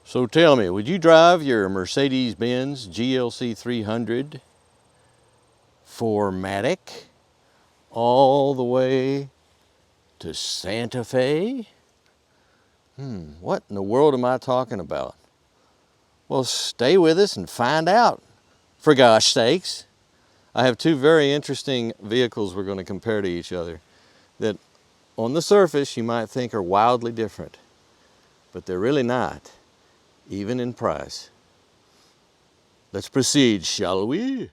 So tell me, would you drive your Mercedes-Benz GLC 300 4Matic all the way to Santa Fe? What in the world am I talking about? Well, stay with us and find out, for gosh sakes. I have two very interesting vehicles we're going to compare to each other that on the surface you might think are wildly different, but they're really not, even in price. Let's proceed, shall we?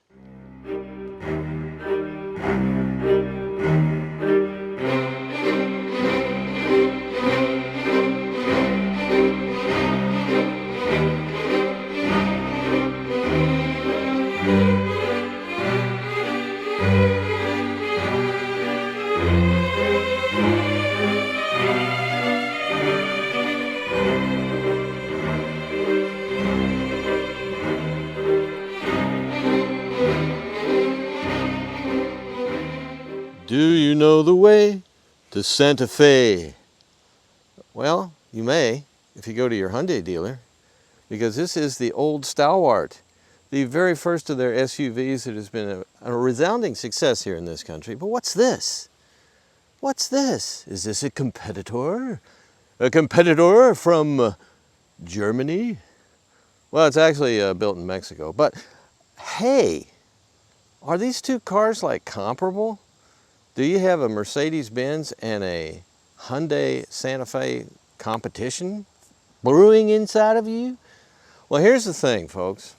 Do you know the way to Santa Fe? Well, you may if you go to your Hyundai dealer, because this is the old stalwart, the very first of their SUVs that has been a resounding success here in this country. But what's this? What's this? Is this a competitor? A competitor from Germany? Well, it's actually built in Mexico. But hey, are these two cars like comparable? Do you have a Mercedes-Benz and a Hyundai Santa Fe competition brewing inside of you? Well, here's the thing, folks.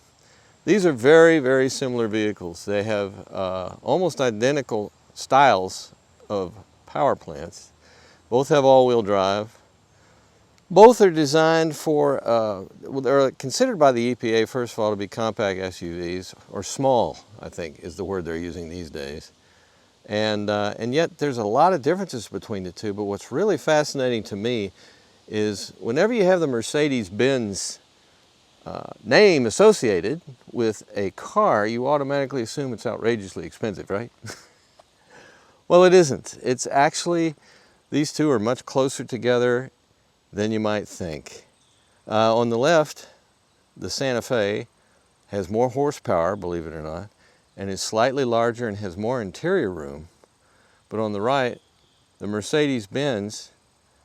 These are very, very similar vehicles. They have almost identical styles of power plants. Both have all-wheel drive. Both are designed for, well, they're considered by the EPA, first of all, to be compact SUVs, or small, I think, is the word they're using these days. And yet there's a lot of differences between the two, but what's really fascinating to me is whenever you have the Mercedes-Benz name associated with a car, you automatically assume it's outrageously expensive, right? Well, it isn't. It's actually, these two are much closer together than you might think. On the left, the Santa Fe has more horsepower, believe it or not, and is slightly larger and has more interior room. But on the right, the Mercedes-Benz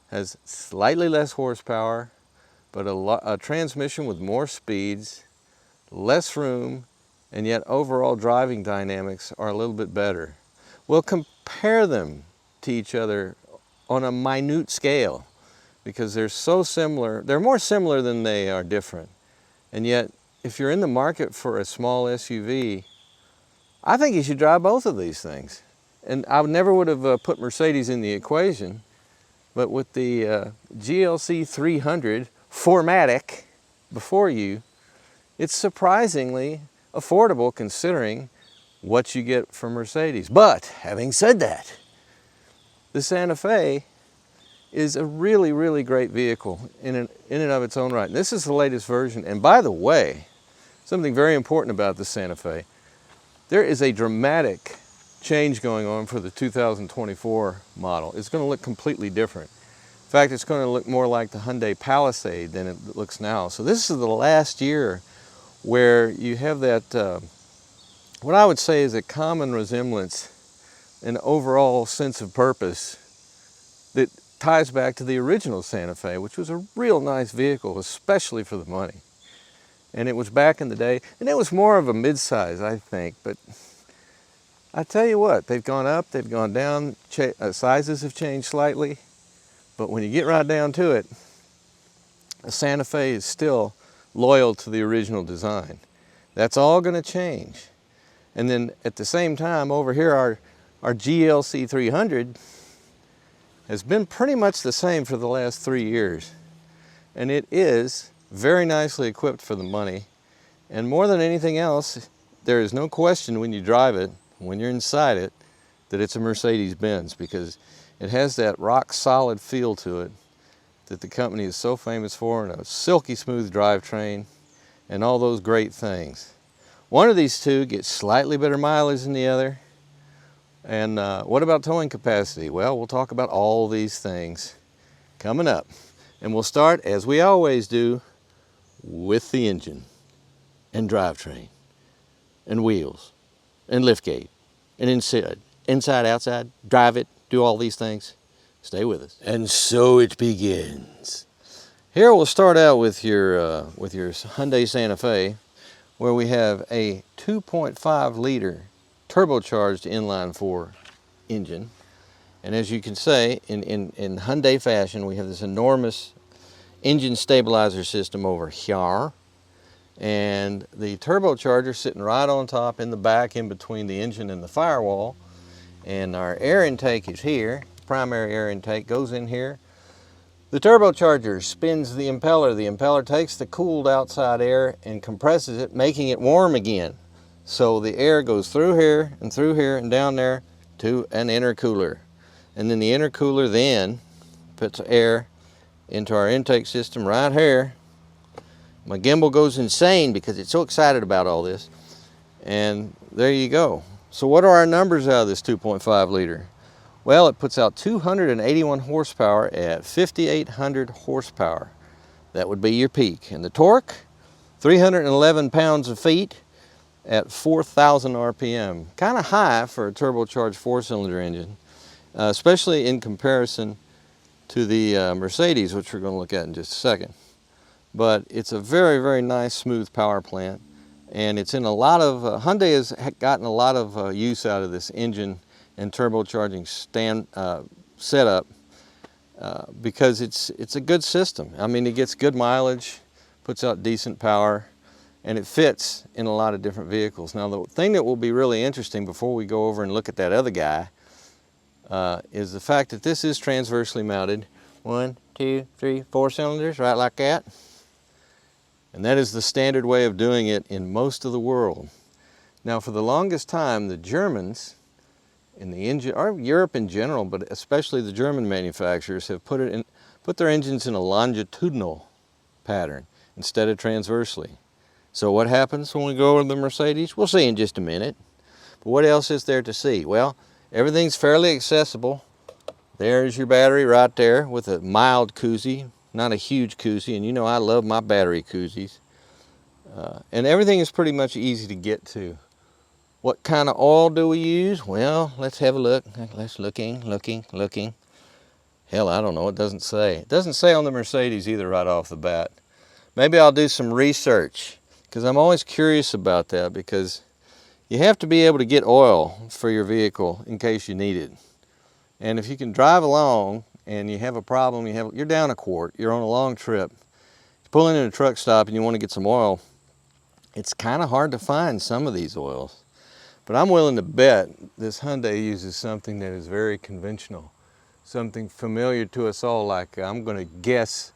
has slightly less horsepower, but a transmission with more speeds, less room, and yet overall driving dynamics are a little bit better. We'll compare them to each other on a minute scale because they're so similar. They're more similar than they are different. And yet, if you're in the market for a small SUV, I think you should drive both of these things. And I never would have put Mercedes in the equation, but with the GLC 300 4Matic before you, it's surprisingly affordable considering what you get from Mercedes. But having said that, the Santa Fe is a really, really great vehicle in and of its own right. And this is the latest version. And by the way, something very important about the Santa Fe, there is a dramatic change going on for the 2024 model. It's going to look completely different. In fact, it's going to look more like the Hyundai Palisade than it looks now. So this is the last year where you have that, what I would say is a common resemblance, an overall sense of purpose that ties back to the original Santa Fe, which was a real nice vehicle, especially for the money. And it was back in the day, and it was more of a mid-size, I think, but I tell you what, they've gone up, they've gone down, sizes have changed slightly, but when you get right down to it, the Santa Fe is still loyal to the original design. That's all going to change. And then at the same time, over here, our GLC 300 has been pretty much the same for the last 3 years. And it is very nicely equipped for the money. And more than anything else, there is no question when you drive it, when you're inside it, that it's a Mercedes-Benz, because it has that rock-solid feel to it that the company is so famous for, and a silky smooth drivetrain and all those great things. One of these two gets slightly better mileage than the other. And what about towing capacity? Well, we'll talk about all these things coming up. And we'll start, as we always do, with the engine and drivetrain and wheels and liftgate and inside, outside, drive it, do all these things. Stay with us. And so it begins. Here we'll start out with your Hyundai Santa Fe, where we have a 2.5 liter turbocharged inline-4 engine. And as you can say, in Hyundai fashion, we have this enormous engine stabilizer system over here. And the turbocharger sitting right on top in the back in between the engine and the firewall. And our air intake is here. Primary air intake goes in here. The turbocharger spins the impeller. The impeller takes the cooled outside air and compresses it, making it warm again. So the air goes through here and down there to an intercooler. And then the intercooler then puts air into our intake system right here. My gimbal goes insane because it's so excited about all this. And there you go. So what are our numbers out of this 2.5 liter? Well, it puts out 281 horsepower at 5,800 horsepower. That would be your peak. And the torque, 311 pounds of feet at 4,000 RPM. Kind of high for a turbocharged 4-cylinder engine, especially in comparison to the Mercedes, which we're going to look at in just a second. But it's a very, very nice, smooth power plant. And it's in a lot of, Hyundai has gotten a lot of use out of this engine and turbocharging setup because it's a good system. I mean, it gets good mileage, puts out decent power, and it fits in a lot of different vehicles. Now, the thing that will be really interesting before we go over and look at that other guy is the fact that this is transversely mounted. 1, 2, 3, 4 cylinders, right like that. And that is the standard way of doing it in most of the world. Now, for the longest time, the Germans in the engine, or Europe in general, but especially the German manufacturers, have put their engines in a longitudinal pattern instead of transversely. So what happens when we go over the Mercedes? We'll see in just a minute. But what else is there to see? Well, everything's fairly accessible. There's your battery right there with a mild koozie, not a huge koozie, and you know I love my battery koozies. And everything is pretty much easy to get to. What kind of oil do we use? Well, let's have a look. Let's looking. Hell, I don't know, it doesn't say. It doesn't say on the Mercedes either right off the bat. Maybe I'll do some research, because I'm always curious about that, because you have to be able to get oil for your vehicle in case you need it. And if you can drive along and you have a problem, you're down a quart, you're on a long trip, you pull in at a truck stop and you want to get some oil, it's kind of hard to find some of these oils. But I'm willing to bet this Hyundai uses something that is very conventional, something familiar to us all, like I'm going to guess.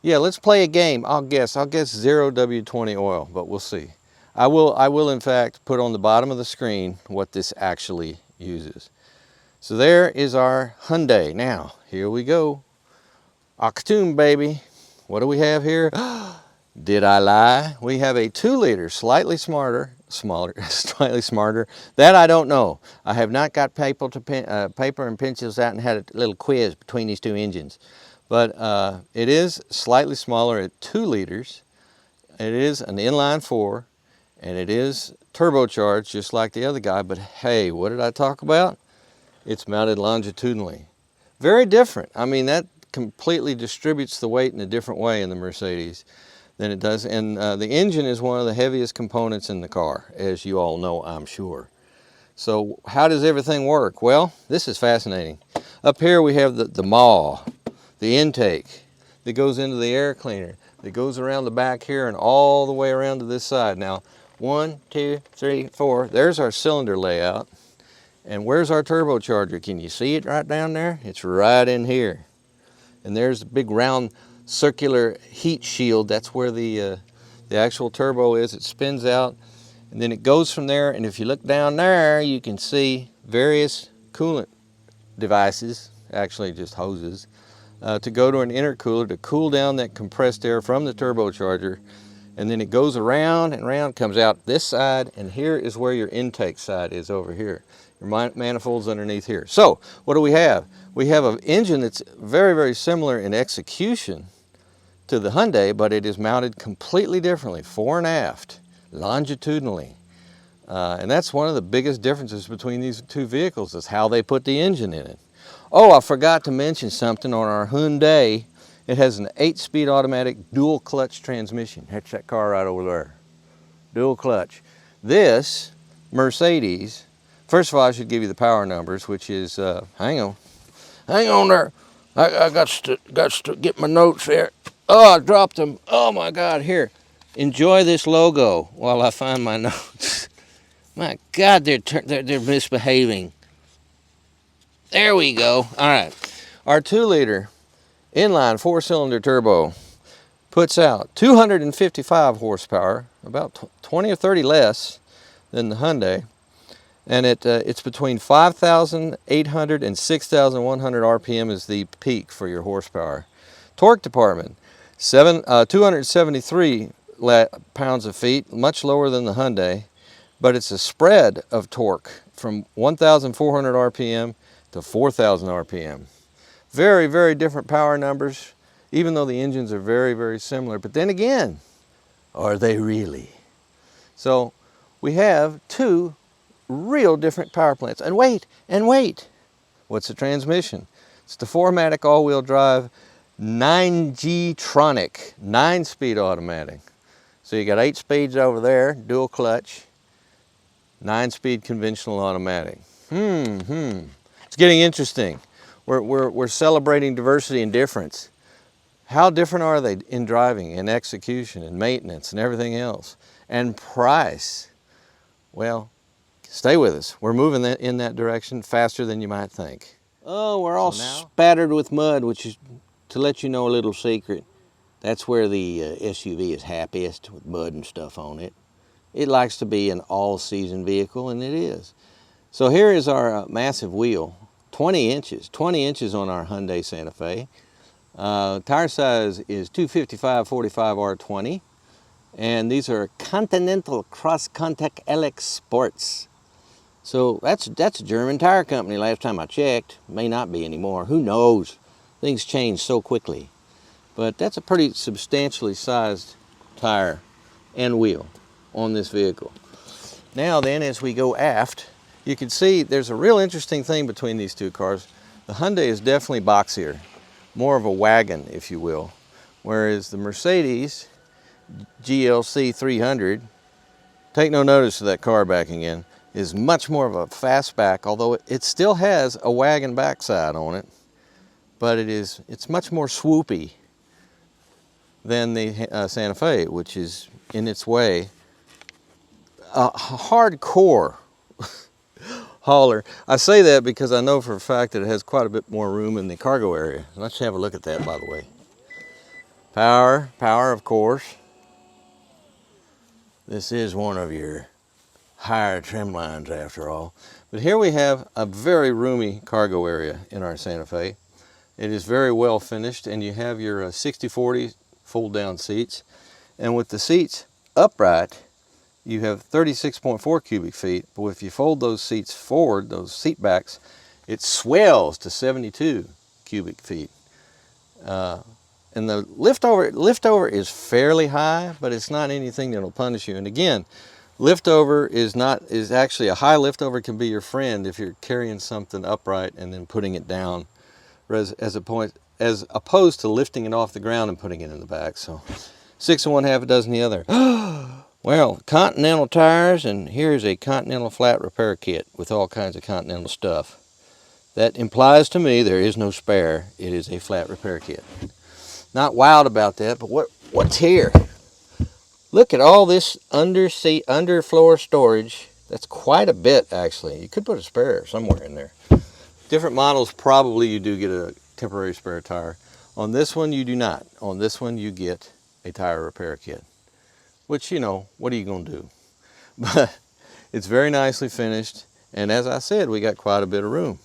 Yeah, let's play a game. I'll guess 0 W20 oil, but we'll see. I will in fact put on the bottom of the screen what this actually uses. So there is our Hyundai. Now, here we go. Achtung, baby. What do we have here? Did I lie? We have a 2-liter, slightly smarter. That I don't know. I have not got paper and pencils out and had a little quiz between these two engines. But it is slightly smaller at 2 liters. It is an inline 4, and it is turbocharged just like the other guy. But hey, what did I talk about? It's mounted longitudinally. Very different. I mean, that completely distributes the weight in a different way in the Mercedes than it does. And the engine is one of the heaviest components in the car, as you all know, I'm sure. So how does everything work? Well, this is fascinating. Up here we have the maw, the intake that goes into the air cleaner, that goes around the back here and all the way around to this side. Now, 1, 2, 3, 4, there's our cylinder layout. And where's our turbocharger? Can you see it right down there? It's right in here. And there's the big round circular heat shield. That's where the actual turbo is. It spins out and then it goes from there. And if you look down there, you can see various coolant devices, actually just hoses, to go to an intercooler to cool down that compressed air from the turbocharger. And then it goes around and around, comes out this side, and here is where your intake side is over here. Your manifold's underneath here. So what do we have? We have an engine that's very, very similar in execution to the Hyundai, but it is mounted completely differently, fore and aft, longitudinally. And that's one of the biggest differences between these two vehicles, is how they put the engine in it. Oh, I forgot to mention something on our Hyundai. It has an 8-speed automatic dual clutch transmission. That's that car right over there. Dual clutch. This Mercedes, first of all, I should give you the power numbers, which is, hang on there. I got to get my notes there. Oh, I dropped them. Oh my God, here. Enjoy this logo while I find my notes. My God, they're misbehaving. There we go. All right. Our 2-liter inline 4-cylinder turbo puts out 255 horsepower, about 20 or 30 less than the Hyundai. And it's between 5,800 and 6,100 RPM is the peak for your horsepower. Torque department, 273 pounds of feet, much lower than the Hyundai, but it's a spread of torque from 1,400 RPM to 4,000 RPM. Very, very different power numbers, even though the engines are very, very similar. But then again, are they really? So we have two real different power plants. And wait, what's the transmission? It's the 4Matic all-wheel drive 9G-tronic, 9-speed automatic. So you got 8 speeds over there, dual clutch, 9-speed conventional automatic. It's getting interesting. We're celebrating diversity and difference. How different are they in driving, in execution, and maintenance, and everything else? And price. Well, stay with us. We're moving in that direction faster than you might think. Oh, we're all spattered with mud, which is, to let you know a little secret, that's where the SUV is happiest, with mud and stuff on it. It likes to be an all-season vehicle, and it is. So here is our massive wheel, 20 inches on our Hyundai Santa Fe. Tire size is 255/45 R20, and these are Continental Cross Contact LX Sports. So that's a German tire company last time I checked. May not be anymore. Who knows? Things change so quickly. But that's a pretty substantially sized tire and wheel on this vehicle. Now then, as we go aft, you can see there's a real interesting thing between these two cars. The Hyundai is definitely boxier, more of a wagon, if you will, whereas the Mercedes GLC 300, take no notice of that car backing in, is much more of a fastback, although it still has a wagon backside on it, but it's much more swoopy than the Santa Fe, which is in its way a hardcore hauler. I say that because I know for a fact that it has quite a bit more room in the cargo area. Let's have a look at that, by the way. Power, of course. This is one of your higher trim lines after all. But here we have a very roomy cargo area in our Santa Fe. It is very well finished, and you have your 60/40 fold down seats. And with the seats upright, you have 36.4 cubic feet, but if you fold those seats forward, those seat backs, it swells to 72 cubic feet. And the liftover is fairly high, but it's not anything that'll punish you. And again, liftover is actually, a high liftover can be your friend if you're carrying something upright and then putting it down, as opposed to lifting it off the ground and putting it in the back. So 6 1/2 a dozen the other. Well, Continental tires, and here's a Continental flat repair kit with all kinds of Continental stuff. That implies to me there is no spare. It is a flat repair kit. Not wild about that, but what's here? Look at all this underfloor storage. That's quite a bit, actually. You could put a spare somewhere in there. Different models, probably you do get a temporary spare tire. On this one, you do not. On this one, you get a tire repair kit, which, you know, what are you going to do? But it's very nicely finished, and as I said, we got quite a bit of room.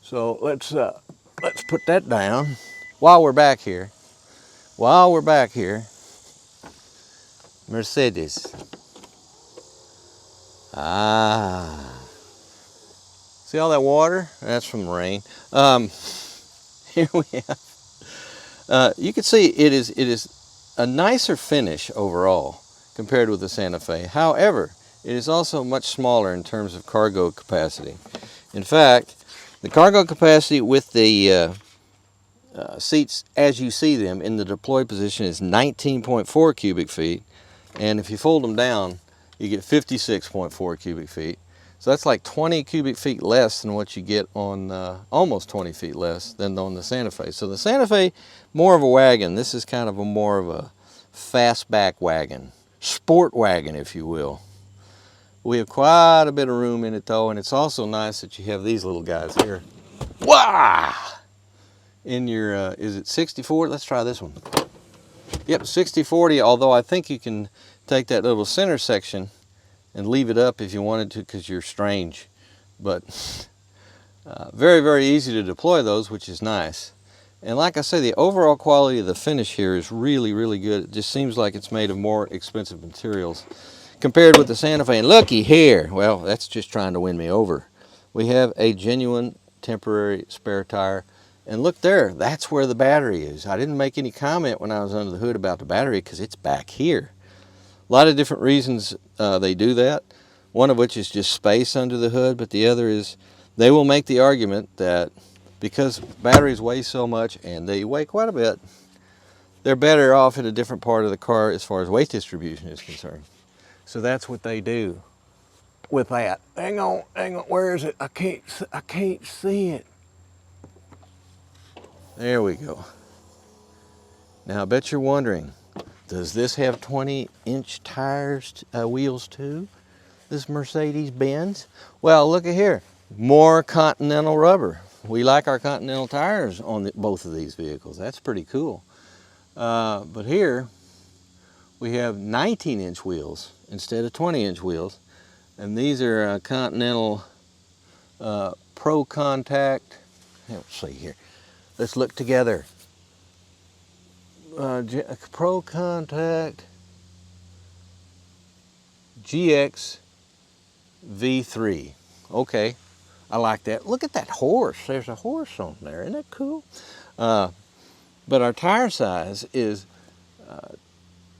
So let's put that down. While we're back here, Mercedes. See all that water? That's from the rain. Here we have You can see it is a nicer finish overall compared with the Santa Fe. However, it is also much smaller in terms of cargo capacity. In fact, the cargo capacity with the seats as you see them in the deployed position is 19.4 cubic feet, and if you fold them down you get 56.4 cubic feet. So that's like 20 cubic feet less than what you get on, almost 20 feet less than on the Santa Fe. So the Santa Fe, more of a wagon. This is kind of more of a fastback wagon, sport wagon if you will. We have quite a bit of room in it though, and it's also nice that you have these little guys here. Wah! In your, is it 60/40? Let's try this one. Yep, 60/40, although I think you can take that little center section and leave it up if you wanted to because you're strange. But very, very easy to deploy those, which is nice. And like I say, the overall quality of the finish here is really, really good. It just seems like it's made of more expensive materials compared with the Santa Fe. And looky here, well, that's just trying to win me over. We have a genuine temporary spare tire. And look there, that's where the battery is. I didn't make any comment when I was under the hood about the battery because it's back here. A lot of different reasons they do that. One of which is just space under the hood, but the other is they will make the argument that because batteries weigh so much, and they weigh quite a bit, they're better off in a different part of the car as far as weight distribution is concerned. So that's what they do with that. Hang on, where is it? I can't see it. There we go. Now I bet you're wondering, does this have 20-inch tires, wheels too? This Mercedes-Benz? Well, look at here. More Continental rubber. We like our Continental tires on both of these vehicles. That's pretty cool. But here we have 19-inch wheels instead of 20-inch wheels. And these are Continental Pro Contact. Let's see here. Let's look together. Pro Contact GX V3. Okay, I like that. Look at that horse. There's a horse on there. Isn't that cool? But our tire size is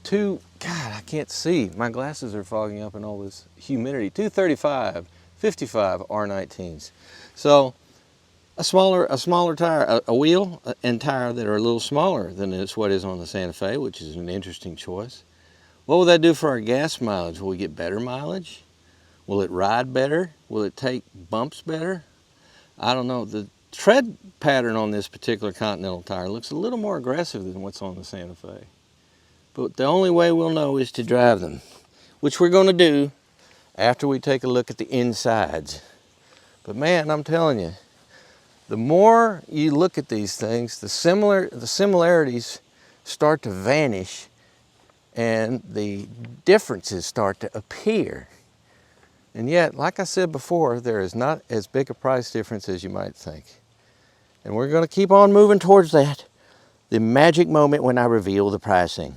God, I can't see. My glasses are fogging up in all this humidity. 235, 55 R19s. So a smaller tire, a wheel and tire that are a little smaller than what is on the Santa Fe, which is an interesting choice. What will that do for our gas mileage? Will we get better mileage? Will it ride better? Will it take bumps better? I don't know. The tread pattern on this particular Continental tire looks a little more aggressive than what's on the Santa Fe. But the only way we'll know is to drive them, which we're going to do after we take a look at the insides. But man, I'm telling you, the more you look at these things, the similarities start to vanish and the differences start to appear. And yet, like I said before, there is not as big a price difference as you might think. And we're going to keep on moving towards that, the magic moment when I reveal the pricing.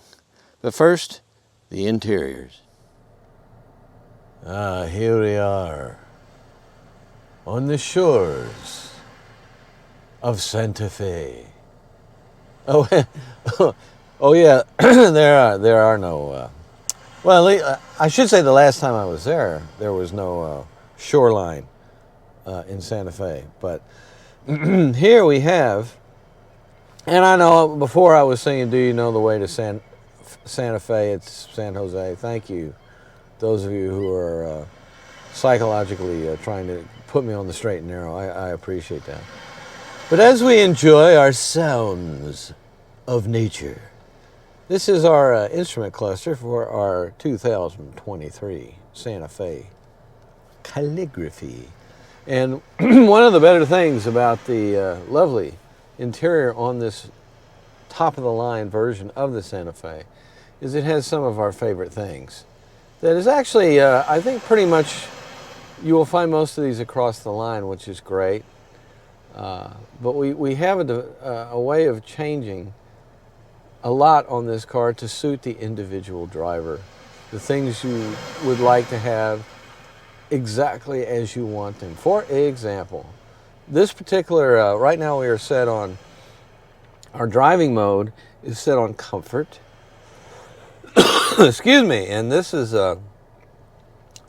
But first, the interiors. Here we are, on the shores of Santa Fe. Oh, oh yeah, there are no, well, I should say the last time I was there was no shoreline in Santa Fe. But here we have, and I know before I was saying, do you know the way to Santa Fe? It's San Jose. Thank you, those of you who are psychologically trying to put me on the straight and narrow. I appreciate that. But as we enjoy our sounds of nature, this is our instrument cluster for our 2023 Santa Fe Calligraphy. And one of the better things about the lovely interior on this top-of-the-line version of the Santa Fe is it has some of our favorite things. That is actually, I think pretty much, you will find most of these across the line, which is great. But we have a way of changing a lot on this car to suit the individual driver. The things you would like to have exactly as you want them. For example, this particular, right now we are set on Our driving mode is set on comfort. Excuse me. And this is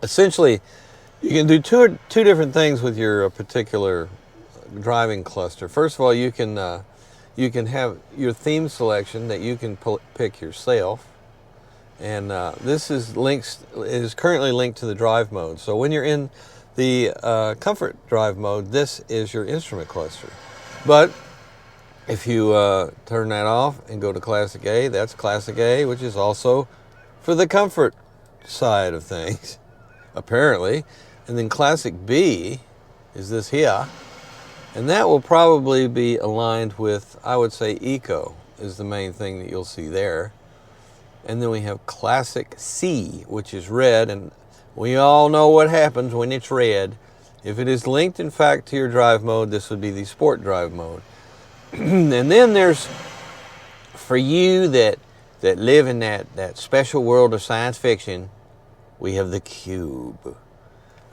essentially, you can do two different things with your particular driving cluster. First of all, you can have your theme selection that you can pick yourself, and this is currently linked to the drive mode. So when you're in the comfort drive mode, this is your instrument cluster. But if you turn that off and go to Classic A, that's Classic A, which is also for the comfort side of things, apparently. And then Classic B is this here, and that will probably be aligned with, I would say, Eco is the main thing that you'll see there. And then we have Classic C, which is red, and we all know what happens when it's red. If it is linked, in fact, to your drive mode, this would be the Sport drive mode. And then there's, for you that live in that special world of science fiction, we have the Cube.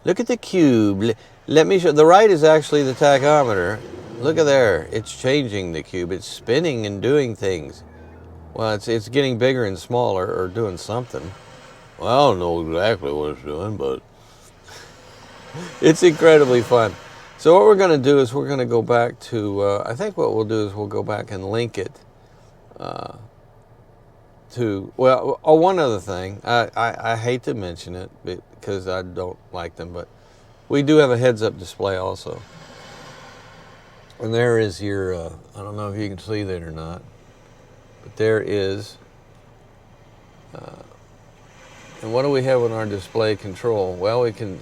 Look at the Cube. Let me show. The right is actually the tachometer. Look at there. It's changing the Cube. It's spinning and doing things. Well, it's getting bigger and smaller, or doing something. Well, I don't know exactly what it's doing, but it's incredibly fun. So what we're going to do is we're going to go back to, I think what we'll do is we'll go back and link it to, well, oh, one other thing. I hate to mention it because I don't like them, but we do have a heads-up display also. And there is your, I don't know if you can see that or not, but there is, and what do we have on our display control? Well, we can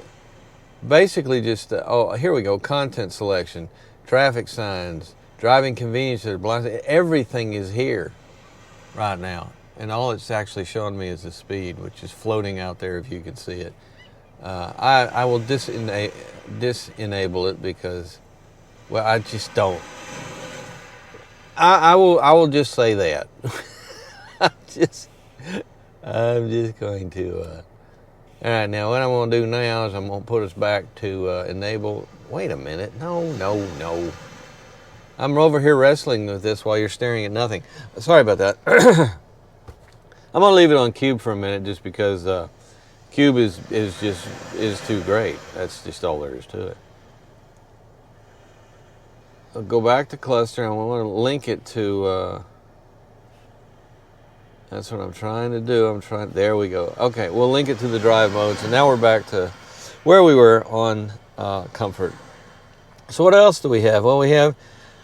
basically just, oh, here we go, content selection, traffic signs, driving convenience, everything is here right now. And all it's actually showing me is the speed, which is floating out there if you can see it. I will disenable it because, well, I just don't. I will just say that. I'm just going to, all right, now what I'm going to do now is I'm going to put us back to enable. Wait a minute. No. I'm over here wrestling with this while you're staring at nothing. Sorry about that. I'm going to leave it on Cube for a minute just because Cube is too great. That's just all there is to it. I'll go back to cluster and I want to link it to, that's what I'm trying to do. There we go. Okay, we'll link it to the drive modes, and now we're back to where we were on comfort. So what else do we have? Well, we have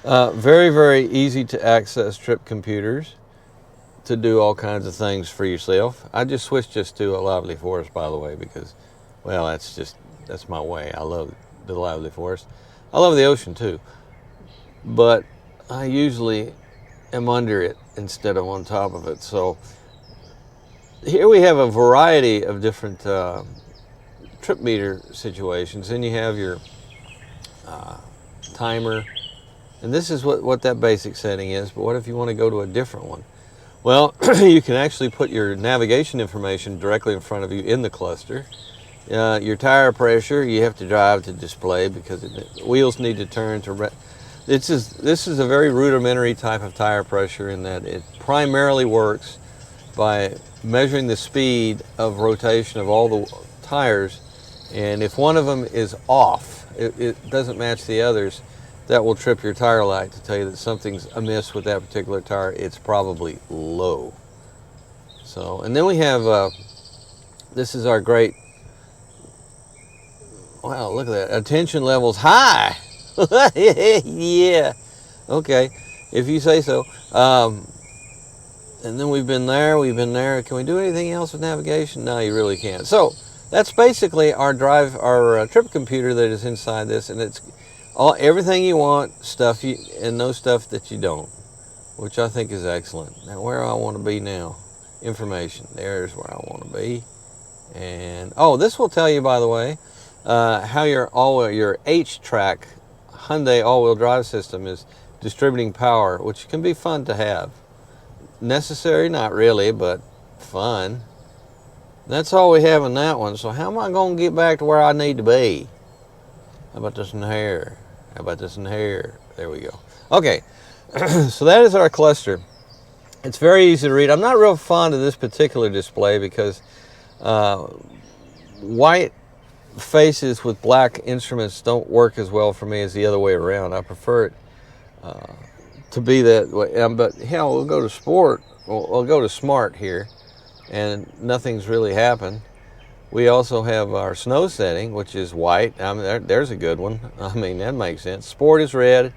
very, very easy to access trip computers to do all kinds of things for yourself. I just switched to a lively forest, by the way, because, well, that's my way. I love the lively forest. I love the ocean too, but I usually am under it instead of on top of it. So here we have a variety of different trip meter situations. Then you have your timer, and this is what that basic setting is. But what if you want to go to a different one? Well, you can actually put your navigation information directly in front of you in the cluster. Your tire pressure, you have to drive to display because the wheels need to turn to. This is a very rudimentary type of tire pressure in that it primarily works by measuring the speed of rotation of all the tires, and if one of them is off, it doesn't match the others, that will trip your tire light to tell you that something's amiss with that particular tire. It's probably low. So, and then we have, this is our great, wow, look at that, attention levels high. Yeah, okay, if you say so. And then we've been there. Can we do anything else with navigation? No, you really can't. So that's basically our trip computer that is inside this, and it's everything you want, and no stuff that you don't, which I think is excellent. Now, where do I want to be now? Information. There's where I want to be. And this will tell you, by the way, how your H-track Hyundai all-wheel drive system is distributing power, which can be fun to have. Necessary, not really, but fun. That's all we have in that one. So how am I going to get back to where I need to be? How about this in here? How about this in here? There we go. Okay. So that is our cluster. It's very easy to read. I'm not real fond of this particular display because white faces with black instruments don't work as well for me as the other way around. I prefer it to be that way. But hell, we'll go to sport. We'll go to smart here, and nothing's really happened. We also have our snow setting, which is white. I mean, there's a good one. I mean, that makes sense. Sport is red.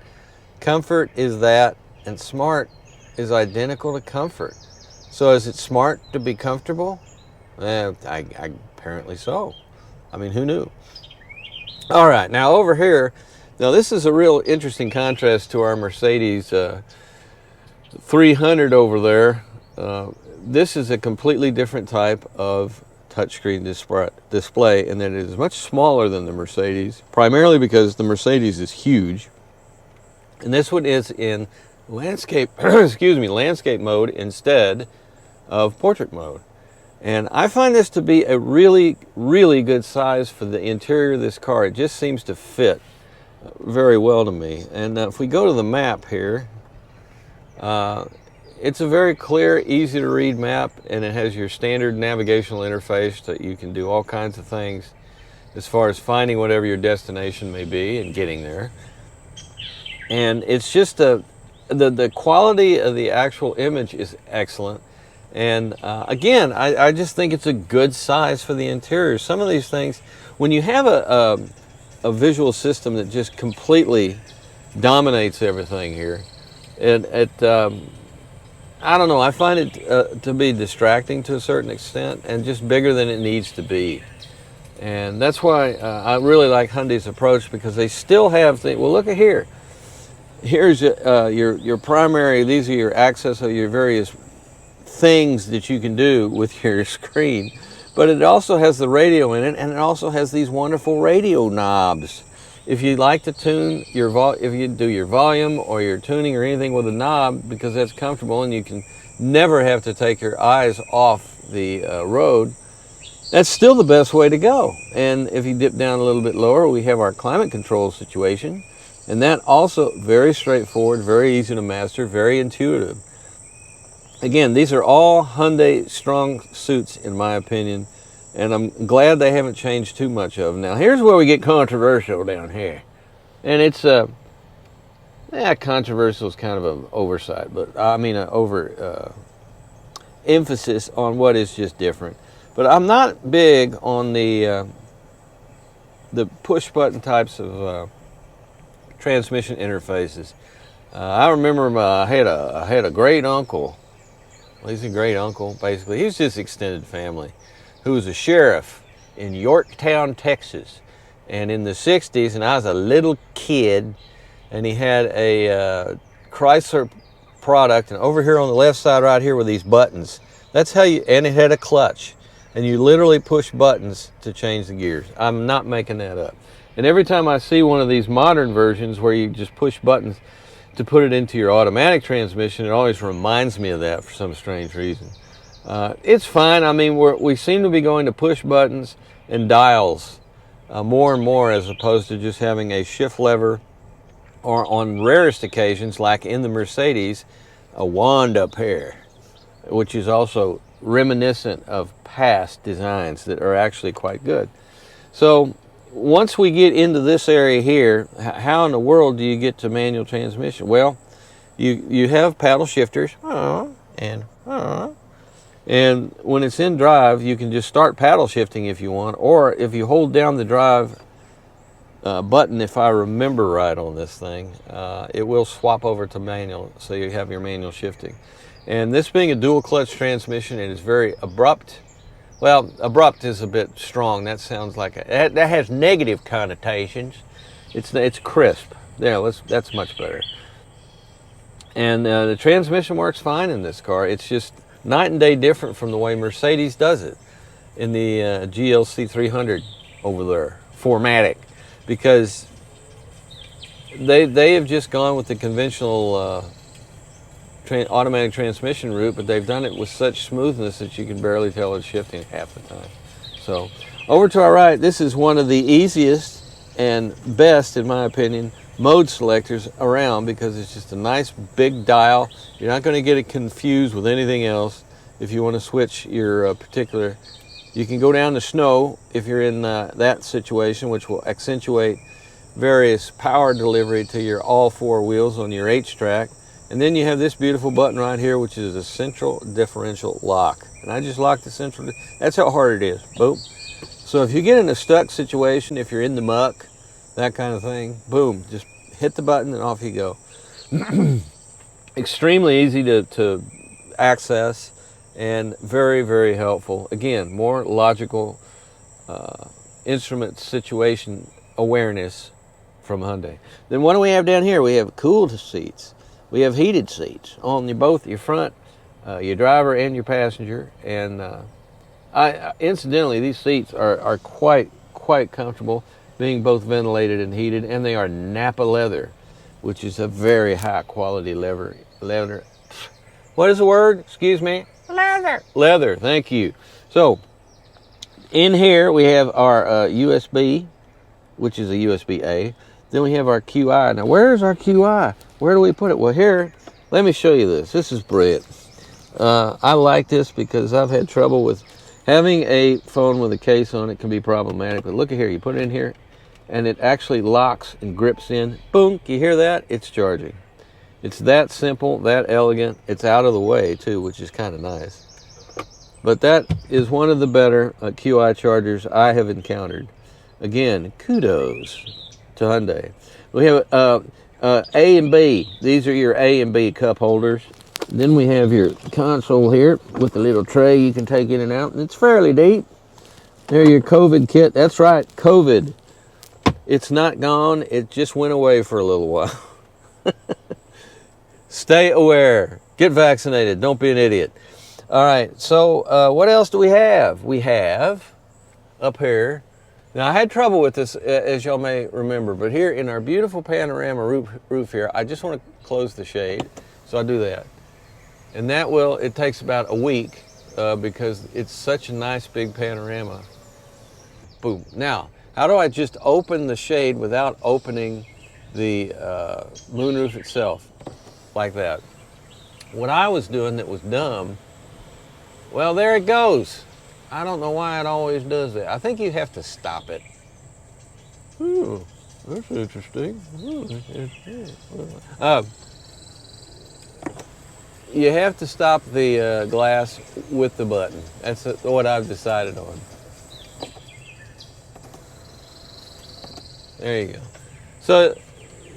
Comfort is that, and smart is identical to comfort. So is it smart to be comfortable? Apparently so. I mean, who knew? All right, now over here, now this is a real interesting contrast to our Mercedes 300 over there. This is a completely different type of touchscreen display, and that it is much smaller than the Mercedes, primarily because the Mercedes is huge. And this one is in landscape, landscape mode instead of portrait mode. And I find this to be a really, really good size for the interior of this car. It just seems to fit very well to me. And if we go to the map here, it's a very clear, easy to read map, and it has your standard navigational interface that you can do all kinds of things as far as finding whatever your destination may be and getting there. And it's just the quality of the actual image is excellent. And again, I just think it's a good size for the interior. Some of these things, when you have a visual system that just completely dominates everything here, I don't know, I find it to be distracting to a certain extent and just bigger than it needs to be. And that's why I really like Hyundai's approach, because they still have things. Well, look at here. Here's your primary, these are your access of your various things that you can do with your screen. But it also has the radio in it, and it also has these wonderful radio knobs. If you like to tune your if you do your volume or your tuning or anything with a knob, because that's comfortable and you can never have to take your eyes off the road, that's still the best way to go. And if you dip down a little bit lower, we have our climate control situation, and that also very straightforward, very easy to master, very intuitive. Again, these are all Hyundai strong suits in my opinion, and I'm glad they haven't changed too much of them. Now here's where we get controversial down here, and it's controversial is kind of an oversight, but I mean an over emphasis on what is just different. But I'm not big on the push button types of transmission interfaces. I remember I had a great uncle. Well, he's a great uncle, basically. He was just extended family, who was a sheriff in Yorktown, Texas. And in the 60s, and I was a little kid, and he had a Chrysler product, and over here on the left side right here were these buttons. That's how you, and it had a clutch. And you literally push buttons to change the gears. I'm not making that up. And every time I see one of these modern versions where you just push buttons to put it into your automatic transmission, it always reminds me of that for some strange reason. It's fine. I mean, we seem to be going to push buttons and dials more and more, as opposed to just having a shift lever, or on rarest occasions, like in the Mercedes, a wand up here, which is also reminiscent of past designs that are actually quite good. So once we get into this area here, how in the world do you get to manual transmission? Well, you have paddle shifters, and when it's in drive, you can just start paddle shifting if you want, or if you hold down the drive button, if I remember right on this thing, it will swap over to manual, so you have your manual shifting. And this being a dual clutch transmission, it is very abrupt. Well, abrupt is a bit strong. That sounds like that has negative connotations. It's crisp. Yeah, that's much better. And the transmission works fine in this car. It's just night and day different from the way Mercedes does it in the GLC 300 over there, 4Matic, because they have just gone with the conventional automatic transmission route, but they've done it with such smoothness that you can barely tell it's shifting half the time. So over to our right, this is one of the easiest and best, in my opinion, mode selectors around because it's just a nice big dial. You're not going to get it confused with anything else. If you want to switch your particular, you can go down to snow if you're in that situation, which will accentuate various power delivery to your all four wheels on your H-track. And then you have this beautiful button right here, which is a central differential lock. And I just locked the central, that's how hard it is, boom. So if you get in a stuck situation, if you're in the muck, that kind of thing, boom, just hit the button and off you go. Extremely easy to access and very, very helpful. Again, more logical instrument situation awareness from Hyundai. Then what do we have down here? We have cooled seats. We have heated seats on both your front, your driver and your passenger. And incidentally, these seats are quite comfortable, being both ventilated and heated, and they are Napa leather, which is a very high quality leather. What is the word? Excuse me? Leather. Leather, thank you. So, in here we have our USB, which is a USB-A. Then we have our QI. Now, where's our QI? Where do we put it? Well, here, let me show you this. This is brilliant. I like this because I've had trouble with having a phone with a case on it can be problematic. But look at here, you put it in here, and it actually locks and grips in. Boom, you hear that? It's charging. It's that simple, that elegant. It's out of the way, too, which is kind of nice. But that is one of the better QI chargers I have encountered. Again, kudos to Hyundai. We have A and B. These are your A and B cup holders. Then we have your console here with the little tray you can take in and out. And it's fairly deep. There, your COVID kit. That's right, COVID. It's not gone. It just went away for a little while. Stay aware. Get vaccinated. Don't be an idiot. All right, so what else do we have? We have up here. Now, I had trouble with this, as y'all may remember, but here in our beautiful panorama roof here, I just want to close the shade, so I do that. And that will, it takes about a week because it's such a nice big panorama. Boom. Now, how do I just open the shade without opening the moonroof itself like that? What I was doing that was dumb, well, there it goes. I don't know why it always does that. I think you have to stop it. Ooh, that's interesting. You have to stop the glass with the button. That's what I've decided on. There you go. So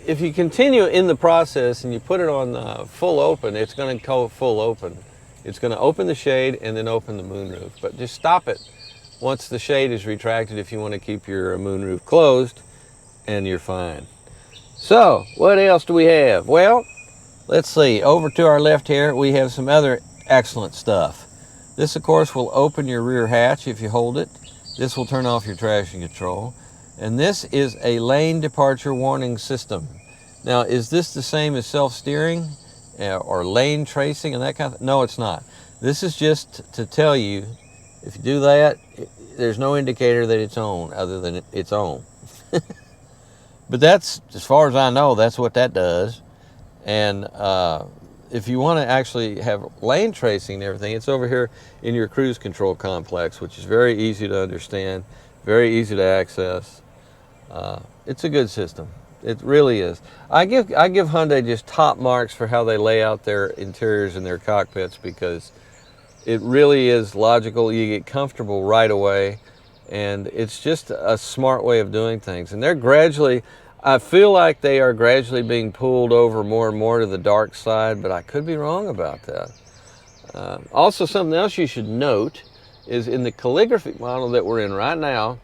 if you continue in the process and you put it on full open, it's going to go full open. It's going to open the shade and then open the moonroof. But just stop it once the shade is retracted if you want to keep your moonroof closed, and you're fine. So, what else do we have? Well, let's see. Over to our left here, we have some other excellent stuff. This, of course, will open your rear hatch if you hold it. This will turn off your traction control. And this is a lane departure warning system. Now, is this the same as self-steering? Or lane tracing and that kind of thing? No, it's not. This is just to tell you, if you do that, there's no indicator that it's on other than it's on. But that's, as far as I know, that's what that does. And if you want to actually have lane tracing and everything, it's over here in your cruise control complex, which is very easy to understand, very easy to access. It's a good system. It really is. I give Hyundai just top marks for how they lay out their interiors and their cockpits because it really is logical. You get comfortable right away, and it's just a smart way of doing things. And they're gradually, I feel like they are gradually being pulled over more and more to the dark side, but I could be wrong about that. Also, something else you should note is in the Calligraphy model that we're in right now,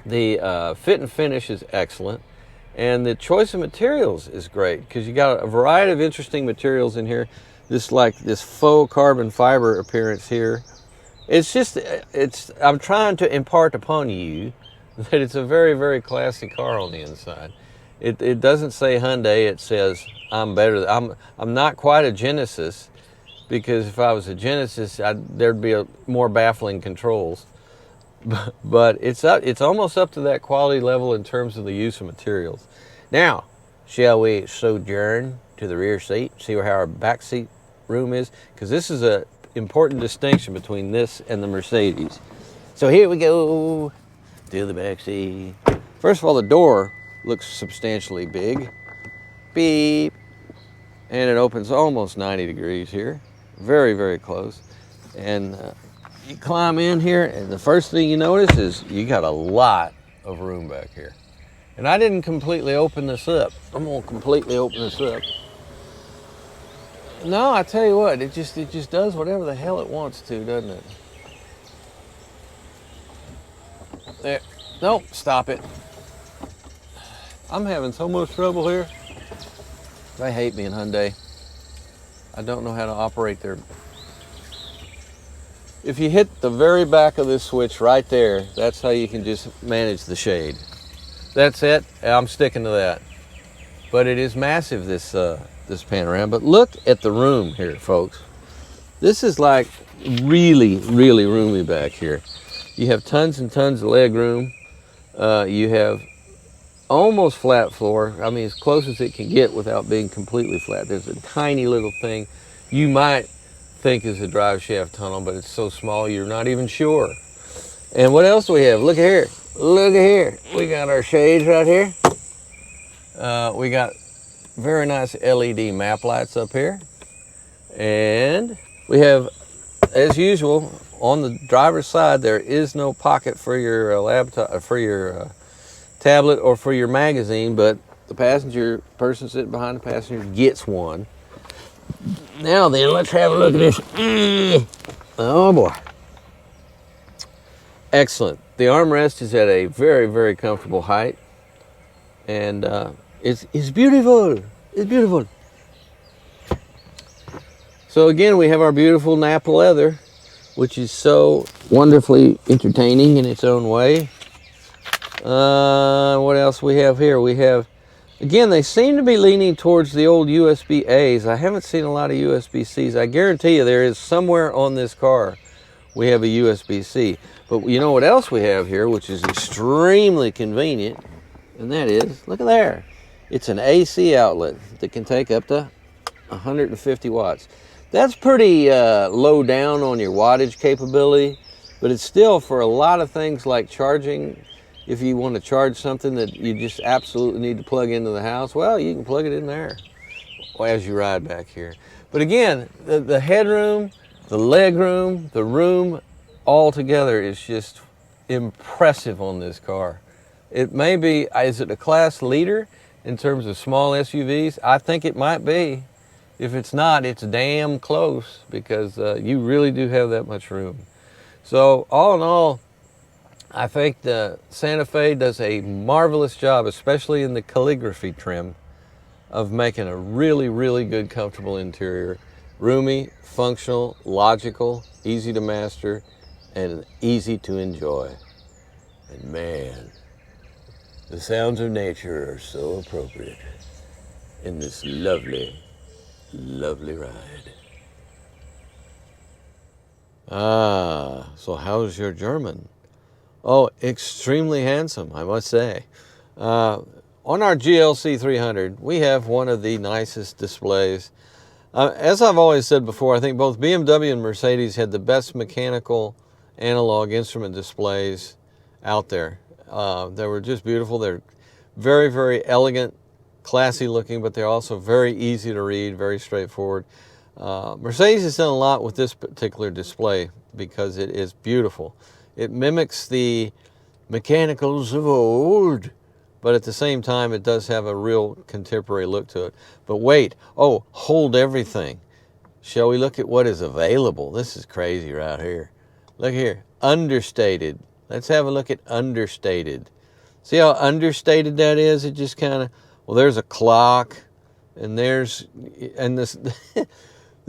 the fit and finish is excellent. And the choice of materials is great because you got a variety of interesting materials in here. This faux carbon fiber appearance here. It's just, I'm trying to impart upon you that it's a very, very classy car on the inside. It doesn't say Hyundai, it says I'm better. I'm not quite a Genesis because if I was a Genesis, there'd be more baffling controls. But it's almost up to that quality level in terms of the use of materials. Now, shall we sojourn to the rear seat, see how our back seat room is? Because this is a important distinction between this and the Mercedes. So here we go to the back seat. First of all, the door looks substantially big. Beep. And it opens almost 90 degrees here. Very, very close. And you climb in here, and the first thing you notice is you got a lot of room back here. And I didn't completely open this up. I'm gonna completely open this up. No, I tell you what, it just does whatever the hell it wants to, doesn't it? There. Nope, stop it. I'm having so much trouble here. They hate me in Hyundai. I don't know how to operate their... If you hit the very back of this switch right there, that's how you can just manage the shade. That's it. I'm sticking to that. But it is massive, this this panorama. But look at the room here, folks. This is like really, really roomy back here. You have tons and tons of leg room. You have almost flat floor. I mean, as close as it can get without being completely flat. There's a tiny little thing you might think is a drive shaft tunnel, but it's so small you're not even sure. And what else do we have? Look at here. Look at here. We got our shades right here. We got very nice LED map lights up here. And we have, as usual, on the driver's side, there is no pocket for your laptop, for your tablet or for your magazine, but the person sitting behind the passenger gets one. Now then, let's have a look at this. Oh boy. Excellent. The armrest is at a very, very comfortable height. And it's beautiful. It's beautiful. So again, we have our beautiful Napa leather, which is so wonderfully entertaining in its own way. What else we have here? We have, again, they seem to be leaning towards the old USB-A's. I haven't seen a lot of USB-C's. I guarantee you there is somewhere on this car we have a USB-C. But you know what else we have here, which is extremely convenient, and that is, look at there. It's an AC outlet that can take up to 150 watts. That's pretty low down on your wattage capability, but it's still for a lot of things like charging. If you want to charge something that you just absolutely need to plug into the house, well, you can plug it in there as you ride back here. But again, the headroom, the leg room, the room all together is just impressive on this car. It may be, is it a class leader in terms of small SUVs? I think it might be. If it's not, it's damn close, because you really do have that much room. So all in all, I think the Santa Fe does a marvelous job, especially in the calligraphy trim, of making a really, really good, comfortable interior. Roomy, functional, logical, easy to master, and easy to enjoy. And man, the sounds of nature are so appropriate in this lovely, lovely ride. Ah, so how's your German? Oh, extremely handsome, I must say. On our GLC 300, we have one of the nicest displays. As I've always said before, I think both BMW and Mercedes had the best mechanical analog instrument displays out there. They were just beautiful. They're very, very elegant, classy looking, but they're also very easy to read, very straightforward. Mercedes has done a lot with this particular display because it is beautiful. It mimics the mechanicals of old, but at the same time, it does have a real contemporary look to it. But wait, oh, hold everything. Shall we look at what is available? This is crazy right here. Look here, understated. Let's have a look at understated. See how understated that is? It just kind of, well, there's a clock, and this, the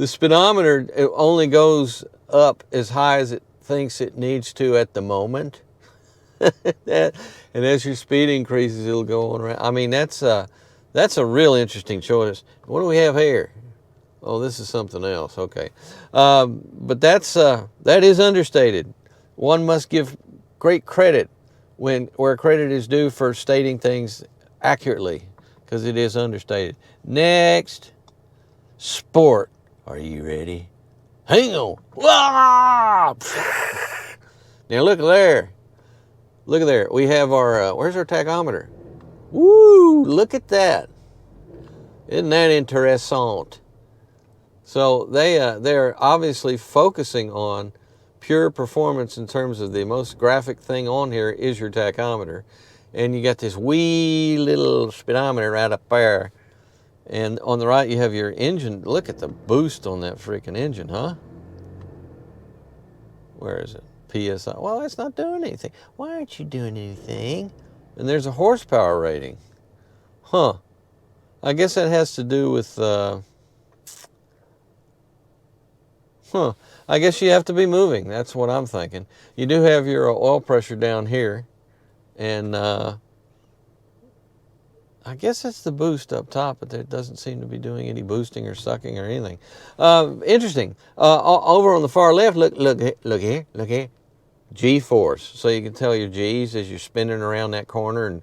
speedometer, it only goes up as high as it thinks it needs to at the moment. And as your speed increases, it'll go on around. I mean, that's a real interesting choice. What do we have here? Oh, this is something else. Okay, but that is understated. One must give great credit where credit is due for stating things accurately, because it is understated. Next, sport. Are you ready? Hang on. Ah! Now look there. Look at there. We have our, where's our tachometer? Woo, look at that. Isn't that interessant? So they're obviously focusing on pure performance in terms of the most graphic thing on here is your tachometer. And you got this wee little speedometer right up there. And on the right you have your engine. Look at the boost on that freaking engine, huh? Where is it? PSI. Well, it's not doing anything. Why aren't you doing anything? And there's a horsepower rating. Huh. I guess that has to do with, I guess you have to be moving. That's what I'm thinking. You do have your oil pressure down here. And I guess that's the boost up top, but it doesn't seem to be doing any boosting or sucking or anything. Interesting. Over on the far left, look here. G-force. So you can tell your G's as you're spinning around that corner and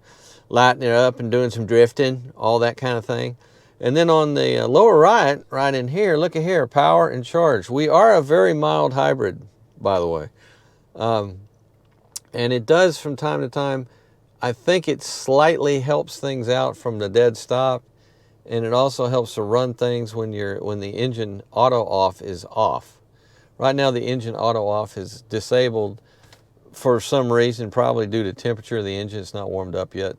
lighting it up and doing some drifting, all that kind of thing. And then on the lower right, right in here, look at here, power and charge. We are a very mild hybrid, by the way. And it does from time to time, I think it slightly helps things out from the dead stop. And it also helps to run things when the engine auto off is off. Right now the engine auto off is disabled for some reason, probably due to temperature of the engine. It's not warmed up yet.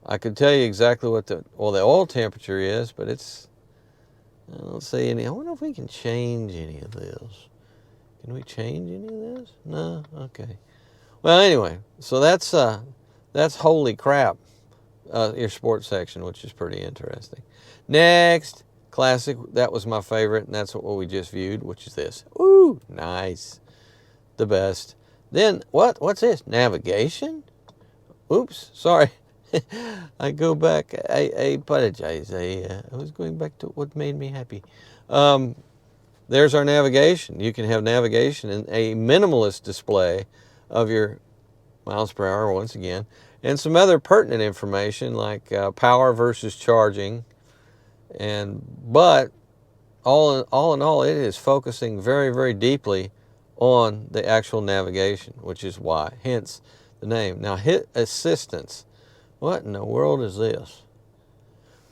I could tell you exactly what the oil temperature is, but it's, I don't see any. I wonder if we can change any of this. Can we change any of this? No? Okay. Well, anyway, so that's holy crap, your sports section, which is pretty interesting. Next, classic. That was my favorite, and that's what we just viewed, which is this. Ooh, nice. The best. Then, what's this? Navigation? Oops, sorry. I go back. I apologize. I was going back to what made me happy. There's our navigation. You can have navigation and a minimalist display of your miles per hour once again, and some other pertinent information like power versus charging. But all in all, it is focusing very, very deeply on the actual navigation, which is why, hence the name. Now, hit assistance. What in the world is this?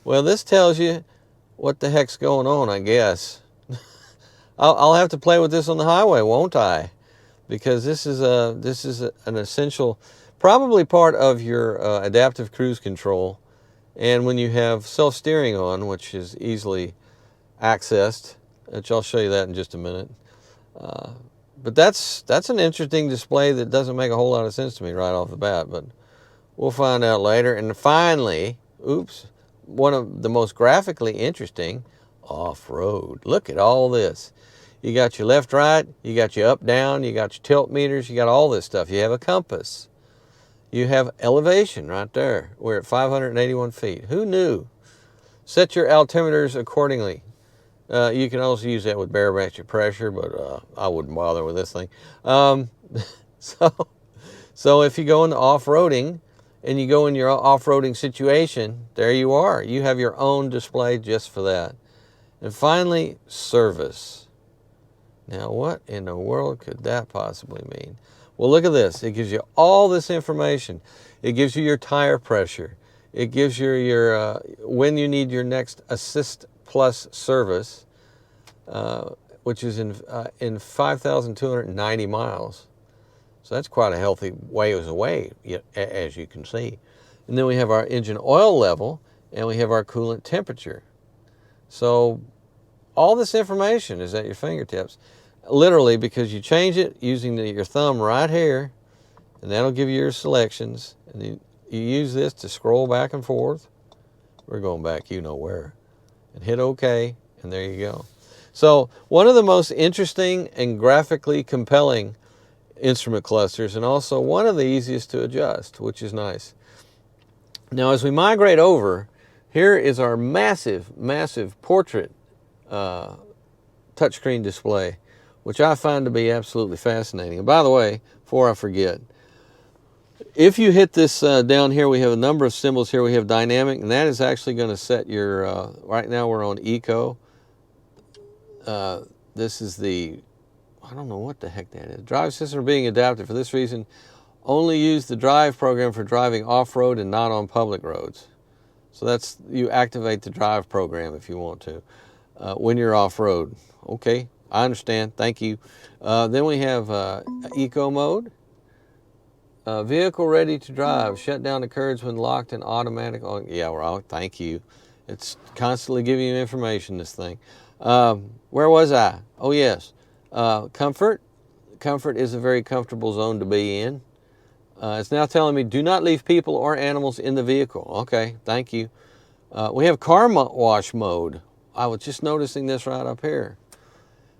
Well, this tells you what the heck's going on, I guess. I'll have to play with this on the highway, won't I? Because this is an essential, probably part of your adaptive cruise control. And when you have self-steering on, which is easily accessed, which I'll show you that in just a minute. But that's an interesting display that doesn't make a whole lot of sense to me right off the bat, but we'll find out later. And finally, oops, one of the most graphically interesting, off-road. Look at all this. You got your left, right, you got your up, down, you got your tilt meters, you got all this stuff. You have a compass. You have elevation right there. We're at 581 feet. Who knew? Set your altimeters accordingly. You can also use that with barometric pressure, but I wouldn't bother with this thing. So if you go into off-roading and you go in your off-roading situation, there you are. You have your own display just for that. And finally, service. Now, what in the world could that possibly mean? Well, look at this. It gives you all this information. It gives you your tire pressure. It gives you your when you need your next Assist Plus service, which is in 5,290 miles. So that's quite a healthy ways away, as you can see. And then we have our engine oil level, and we have our coolant temperature. So all this information is at your fingertips, literally, because you change it using your thumb right here, and that'll give you your selections. And you use this to scroll back and forth. We're going back, you know where. And hit OK, and there you go. So one of the most interesting and graphically compelling instrument clusters, and also one of the easiest to adjust, which is nice. Now, as we migrate over, here is our massive, massive portrait touchscreen display, which I find to be absolutely fascinating. And by the way, before I forget, if you hit this down here, we have a number of symbols here. We have dynamic, and that is actually going to set your, right now we're on eco. This is the, I don't know what the heck that is. Drive system are being adapted. For this reason, only use the drive program for driving off-road and not on public roads. So that's, you activate the drive program if you want to, when you're off-road. Okay, I understand, thank you. Then we have eco mode. Vehicle ready to drive. Shut down occurs when locked and automatic. Oh, yeah, well, thank you. It's constantly giving you information, this thing. Where was I? Oh, yes. Comfort. Comfort is a very comfortable zone to be in. It's now telling me do not leave people or animals in the vehicle. Okay, thank you. We have car wash mode. I was just noticing this right up here.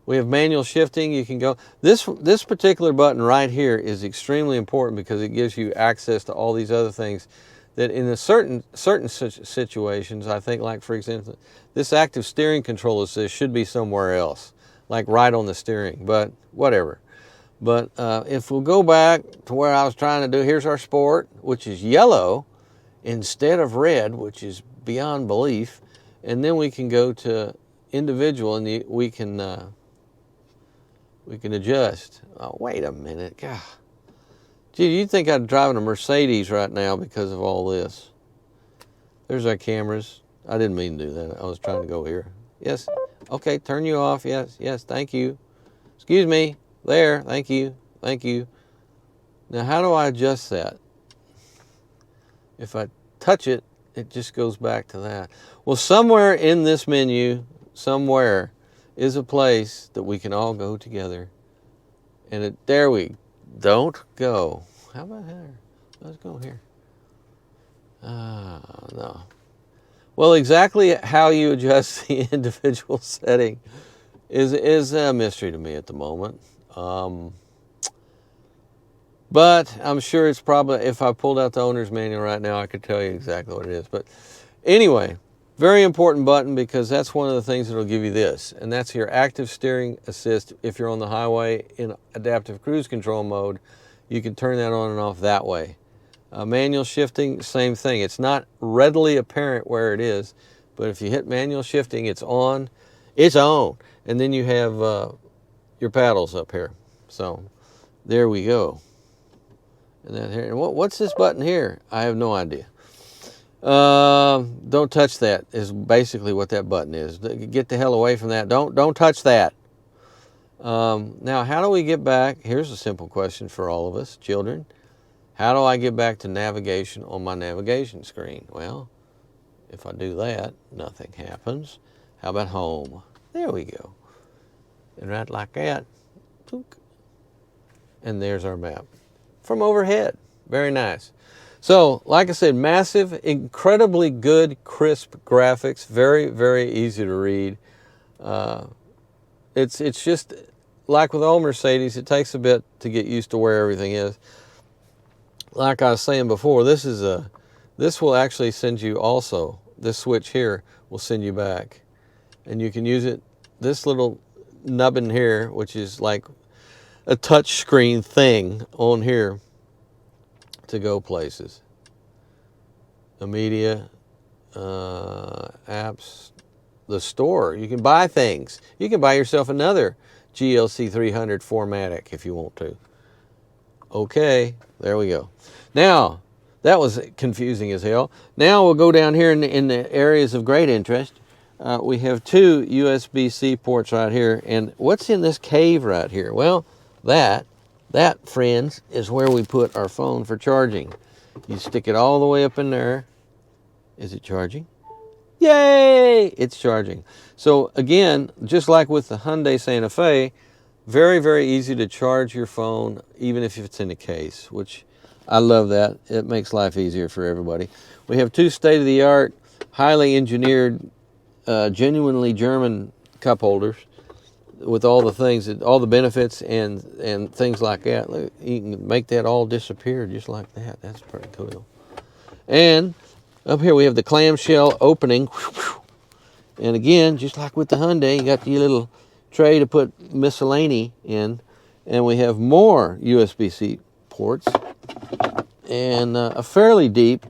We have manual shifting. You can go. This particular button right here is extremely important because it gives you access to all these other things that in a certain situations, I think, like for example, this active steering control assist should be somewhere else, like right on the steering, but whatever. But if we'll go back to where I was trying to do, here's our sport, which is yellow instead of red, which is beyond belief. And then we can go to individual, and we can adjust. Oh, wait a minute, God. Gee, you'd think I'd be driving a Mercedes right now because of all this. There's our cameras. I didn't mean to do that. I was trying to go here. Yes, okay, turn you off. Yes, yes, thank you. Excuse me. There, thank you, thank you. Now, how do I adjust that? If I touch it, it just goes back to that. Well, somewhere in this menu, somewhere, is a place that we can all go together. And there we don't go. How about here? Let's go here. No. Well, exactly how you adjust the individual setting is a mystery to me at the moment. But I'm sure it's probably, if I pulled out the owner's manual right now, I could tell you exactly what it is. But anyway, very important button because that's one of the things that will give you this. And that's your active steering assist. If you're on the highway in adaptive cruise control mode, you can turn that on and off that way. Manual shifting, same thing. It's not readily apparent where it is, but if you hit manual shifting, it's on. It's on. And then you have your paddles up here. So there we go. And then here, what's this button here? I have no idea. Don't touch that is basically what that button is. Get the hell away from that. Don't touch that. Now, how do we get back? Here's a simple question for all of us, children. How do I get back to navigation on my navigation screen? Well, if I do that, nothing happens. How about home? There we go. And right like that, and there's our map from overhead. Very nice. So, like I said, massive, incredibly good, crisp graphics. Very, very easy to read. It's just like with all Mercedes, it takes a bit to get used to where everything is. Like I was saying before, this will actually send you also, this switch here will send you back. And you can use it, this little nubbin here, which is like a touch screen thing on here to go places. Media, apps, the store. You can buy things. You can buy yourself another GLC 300 4Matic if you want to. Okay, there we go. Now, that was confusing as hell. Now we'll go down here in the areas of great interest. We have two USB-C ports right here. And what's in this cave right here? Well, that, friends, is where we put our phone for charging. You stick it all the way up in there. Is it charging? Yay! It's charging. So again, just like with the Hyundai Santa Fe, very, very easy to charge your phone, even if it's in a case, which I love that. It makes life easier for everybody. We have two state-of-the-art, highly engineered, genuinely German cup holders with all the things, all the benefits and things like that. Look, you can make that all disappear just like that. That's pretty cool. And up here we have the clamshell opening. And again, just like with the Hyundai, you got the little tray to put miscellany in. And we have more USB-C ports. and a fairly deep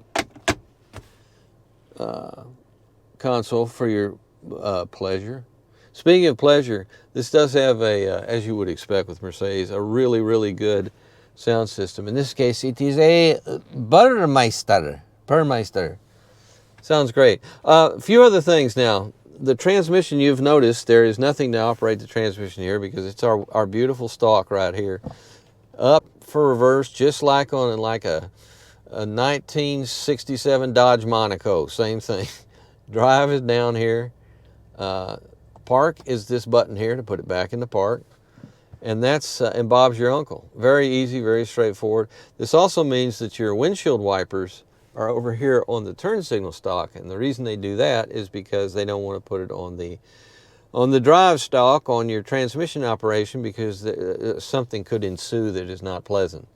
console for your pleasure. Speaking of pleasure, this does have a, as you would expect with Mercedes, a really, really good sound system. In this case, it is a Burmeister. Sounds great. A few other things now. The transmission, you've noticed there is nothing to operate the transmission here because it's our beautiful stalk right here. Up for reverse, just like on a 1967 Dodge Monaco, same thing. Drive is down here. Park is this button here to put it back in the park. And that's, and Bob's your uncle. Very easy, very straightforward. This also means that your windshield wipers are over here on the turn signal stalk. And the reason they do that is because they don't want to put it on the drive stalk on your transmission operation, because something could ensue that is not pleasant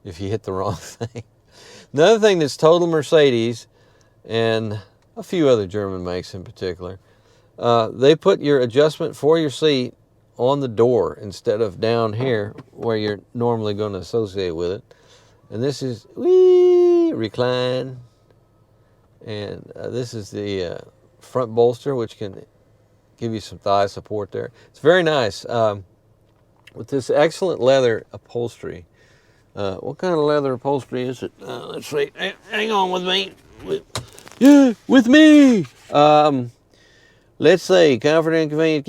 if you hit the wrong thing. Another thing that's total Mercedes, and a few other German makes in particular, they put your adjustment for your seat on the door instead of down here where you're normally going to associate with it. And this is recline, and this is the front bolster, which can give you some thigh support there. It's very nice. With this excellent leather upholstery. What kind of leather upholstery is it? Let's see. Hang on with me. With me. Let's see. Comfort and convenience.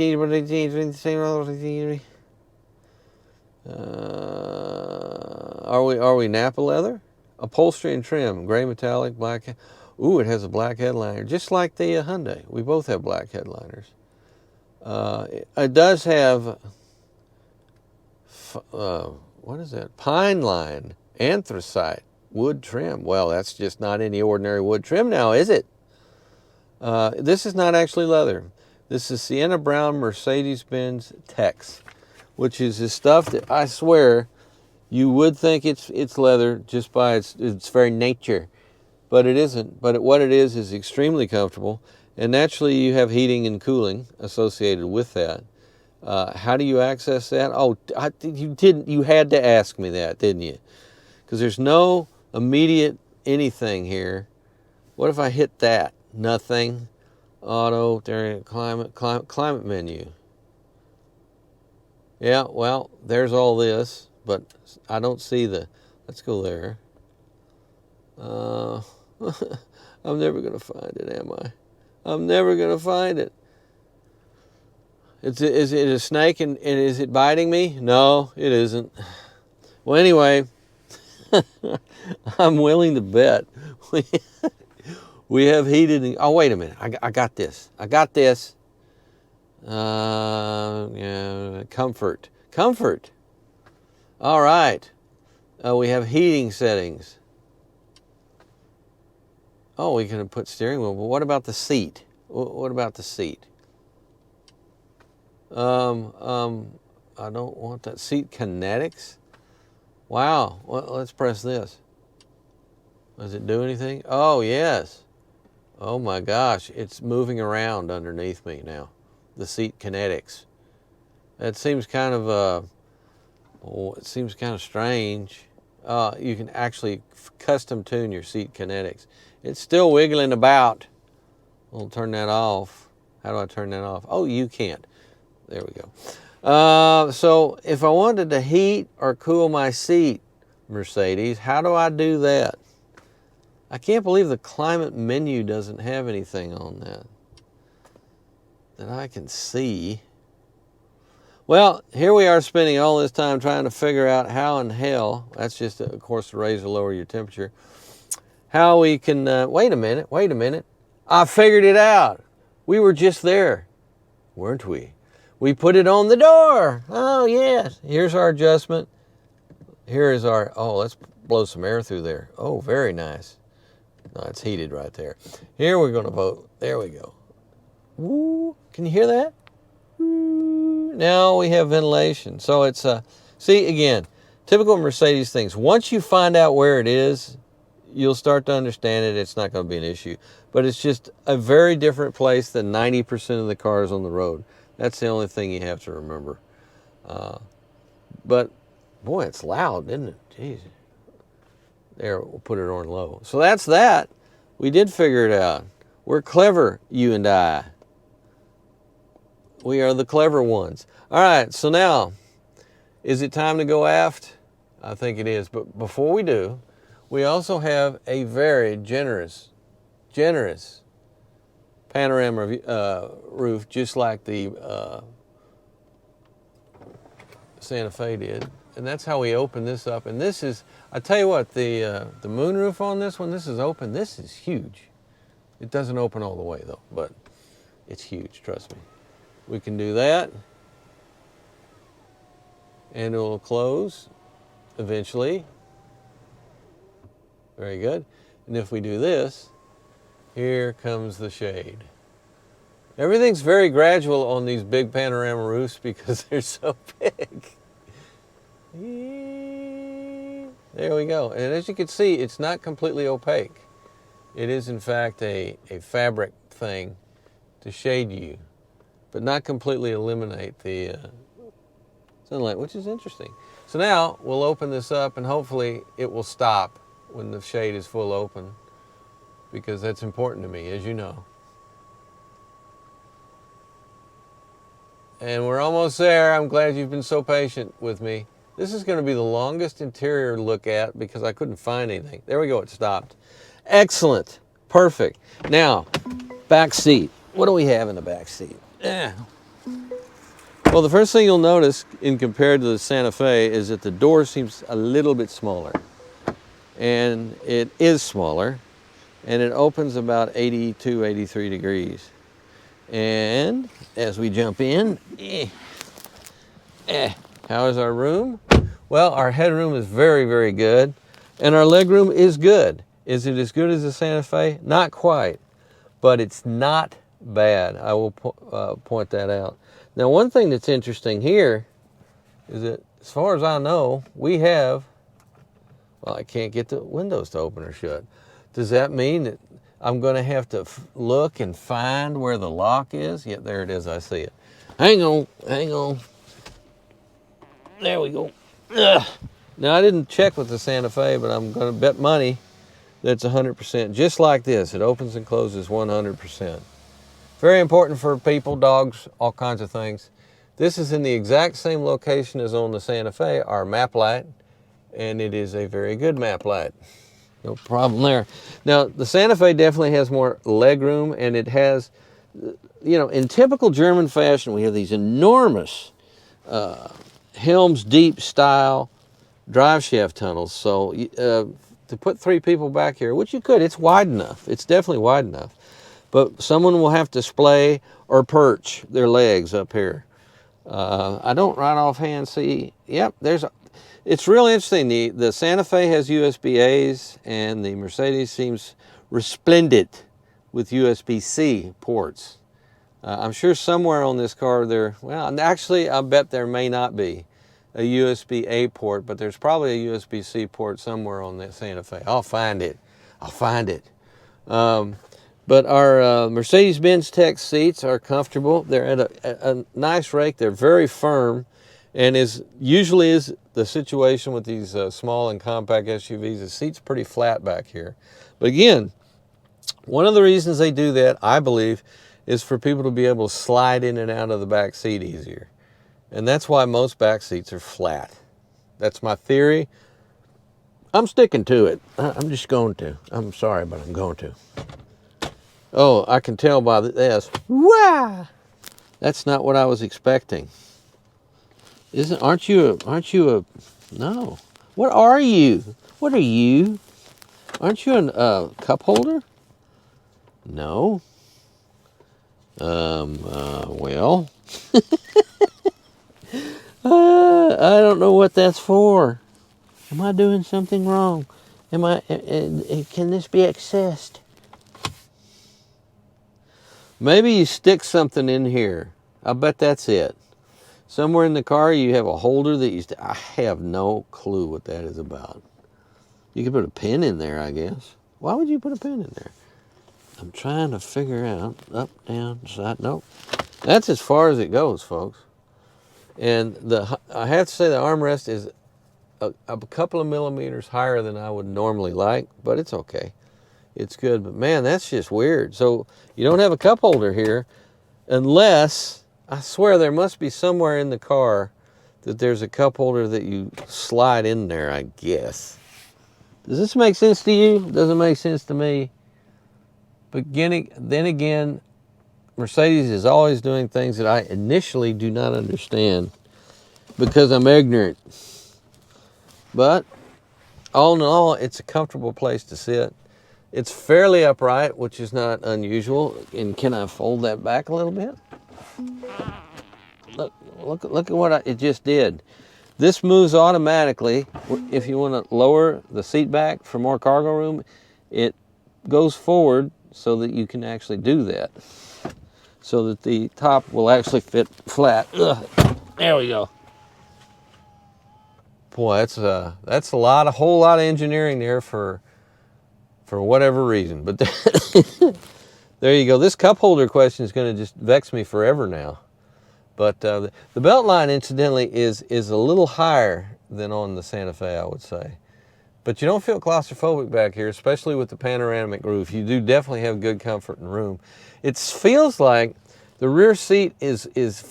Are we Napa leather? Upholstery and trim, gray metallic, black. Ooh, it has a black headliner, just like the Hyundai. We both have black headliners. It does have, what is that? Pine line, anthracite, wood trim. Well, that's just not any ordinary wood trim now, is it? This is not actually leather. This is Sienna Brown Mercedes-Benz Tex, which is this stuff that I swear you would think it's leather just by its very nature, but it isn't. But what it is extremely comfortable, and naturally you have heating and cooling associated with that. How do you access that? Oh, you had to ask me that, didn't you? Because there's no immediate anything here. What if I hit that? Nothing. Auto, climate menu. Yeah, well, there's all this, but I don't see the, let's go there. I'm never going to find it, am I? I'm never going to find it. Is it a snake and is it biting me? No, it isn't. Well, anyway, I'm willing to bet we have heated. Oh, wait a minute. I got this. Yeah, comfort. All right. We have heating settings. Oh, we can put steering wheel, but what about the seat? What about the seat? I don't want that. Seat kinetics? Wow. Well, let's press this. Does it do anything? Oh, yes. Oh my gosh, it's moving around underneath me now. The seat kinetics. That seems kind of it seems kind of strange. You can actually custom tune your seat kinetics. It's still wiggling about. We'll turn that off. How do I turn that off? Oh, you can't. There we go. So if I wanted to heat or cool my seat, Mercedes, how do I do that? I can't believe the climate menu doesn't have anything on that I can see. Well, here we are spending all this time trying to figure out how in hell, that's just, of course, to raise or lower your temperature, how we can, wait a minute. I figured it out. We were just there, weren't we? We put it on the door. Oh, yes. Here's our adjustment. Here is our, oh, let's blow some air through there. Oh, very nice. No, it's heated right there. Here we're going to vote. There we go. Woo. Can you hear that? Woo. Now we have ventilation. So it's, see, again, typical Mercedes things. Once you find out where it is, you'll start to understand it. It's not going to be an issue. But it's just a very different place than 90% of the cars on the road. That's the only thing you have to remember. But, boy, it's loud, isn't it? Jeez. There, we'll put it on low. So that's that. We did figure it out. We're clever, you and I. We are the clever ones. All right, so now, is it time to go aft? I think it is. But before we do, we also have a very generous panorama roof, just like the Santa Fe did. And that's how we open this up. And this is, I tell you what, the moonroof on this one, this is open. This is huge. It doesn't open all the way though, but it's huge, trust me. We can do that. And it will close eventually. Very good. And if we do this, here comes the shade. Everything's very gradual on these big panorama roofs because they're so big. There we go. And as you can see, it's not completely opaque. It is in fact a fabric thing to shade you, but not completely eliminate the sunlight, which is interesting. So now we'll open this up and hopefully it will stop when the shade is full open, because that's important to me, as you know. And we're almost there. I'm glad you've been so patient with me. This is going to be the longest interior look at because I couldn't find anything. There we go, it stopped. Excellent, perfect. Now, back seat. What do we have in the back seat? Well, the first thing you'll notice in compared to the Santa Fe is that the door seems a little bit smaller. And it is smaller, and it opens about 82, 83 degrees. And as we jump in, how is our room? Well, our headroom is very, very good, and our legroom is good. Is it as good as the Santa Fe? Not quite, but it's not bad. I will point that out. Now, one thing that's interesting here is that, as far as I know, we have, well, I can't get the windows to open or shut. Does that mean that I'm going to have to look and find where the lock is? Yeah, there it is. I see it. Hang on, hang on. There we go. Ugh. Now, I didn't check with the Santa Fe, but I'm going to bet money that's 100%. Just like this, it opens and closes 100%. Very important for people, dogs, all kinds of things. This is in the exact same location as on the Santa Fe, our map light, and it is a very good map light. No problem there. Now, the Santa Fe definitely has more legroom, and it has, you know, in typical German fashion, we have these enormous Helms Deep style drive shaft tunnels. So to put 3 people back here, which you could, it's wide enough. It's definitely wide enough. But someone will have to splay or perch their legs up here. I don't right offhand see, yep, it's really interesting. The Santa Fe has USB-A's, and the Mercedes seems resplendent with USB-C ports. I'm sure somewhere on this car there, well, actually, I bet there may not be a USB-A port, but there's probably a USB-C port somewhere on that Santa Fe. I'll find it. I'll find it. But our Mercedes-Benz Tech seats are comfortable. They're at a nice rake. They're very firm. And as usually is the situation with these small and compact SUVs, the seat's pretty flat back here. But again, one of the reasons they do that, I believe, is for people to be able to slide in and out of the back seat easier. And that's why most back seats are flat. That's my theory. I'm sticking to it. I'm just going to. I'm sorry, but I'm going to. Oh, I can tell by this. Wah! That's not what I was expecting. Aren't you a, no. What are you? What are you? Aren't you a cup holder? No. Well. I don't know what that's for. Am I doing something wrong? Can this be accessed? Maybe you stick something in here. I bet that's it. Somewhere in the car you have a holder that I have no clue what that is about. You could put a pin in there, I guess. Why would you put a pin in there? I'm trying to figure out. Up, down, side. Nope. That's as far as it goes, folks. And I have to say the armrest is a couple of millimeters higher than I would normally like, but it's okay. It's good, but man, that's just weird. So you don't have a cup holder here unless, I swear there must be somewhere in the car that there's a cup holder that you slide in there, I guess. Does this make sense to you? Doesn't make sense to me. But then again, Mercedes is always doing things that I initially do not understand because I'm ignorant. But all in all, it's a comfortable place to sit. It's fairly upright, which is not unusual. And can I fold that back a little bit? Look at what it just did. This moves automatically. If you want to lower the seat back for more cargo room, it goes forward so that you can actually do that. So that the top will actually fit flat. Ugh. There we go. Boy, that's a whole lot of engineering there for whatever reason. But there you go. This cup holder question is going to just vex me forever now. But the belt line, incidentally, is a little higher than on the Santa Fe, I would say. But you don't feel claustrophobic back here, especially with the panoramic roof. You do definitely have good comfort and room. It feels like the rear seat it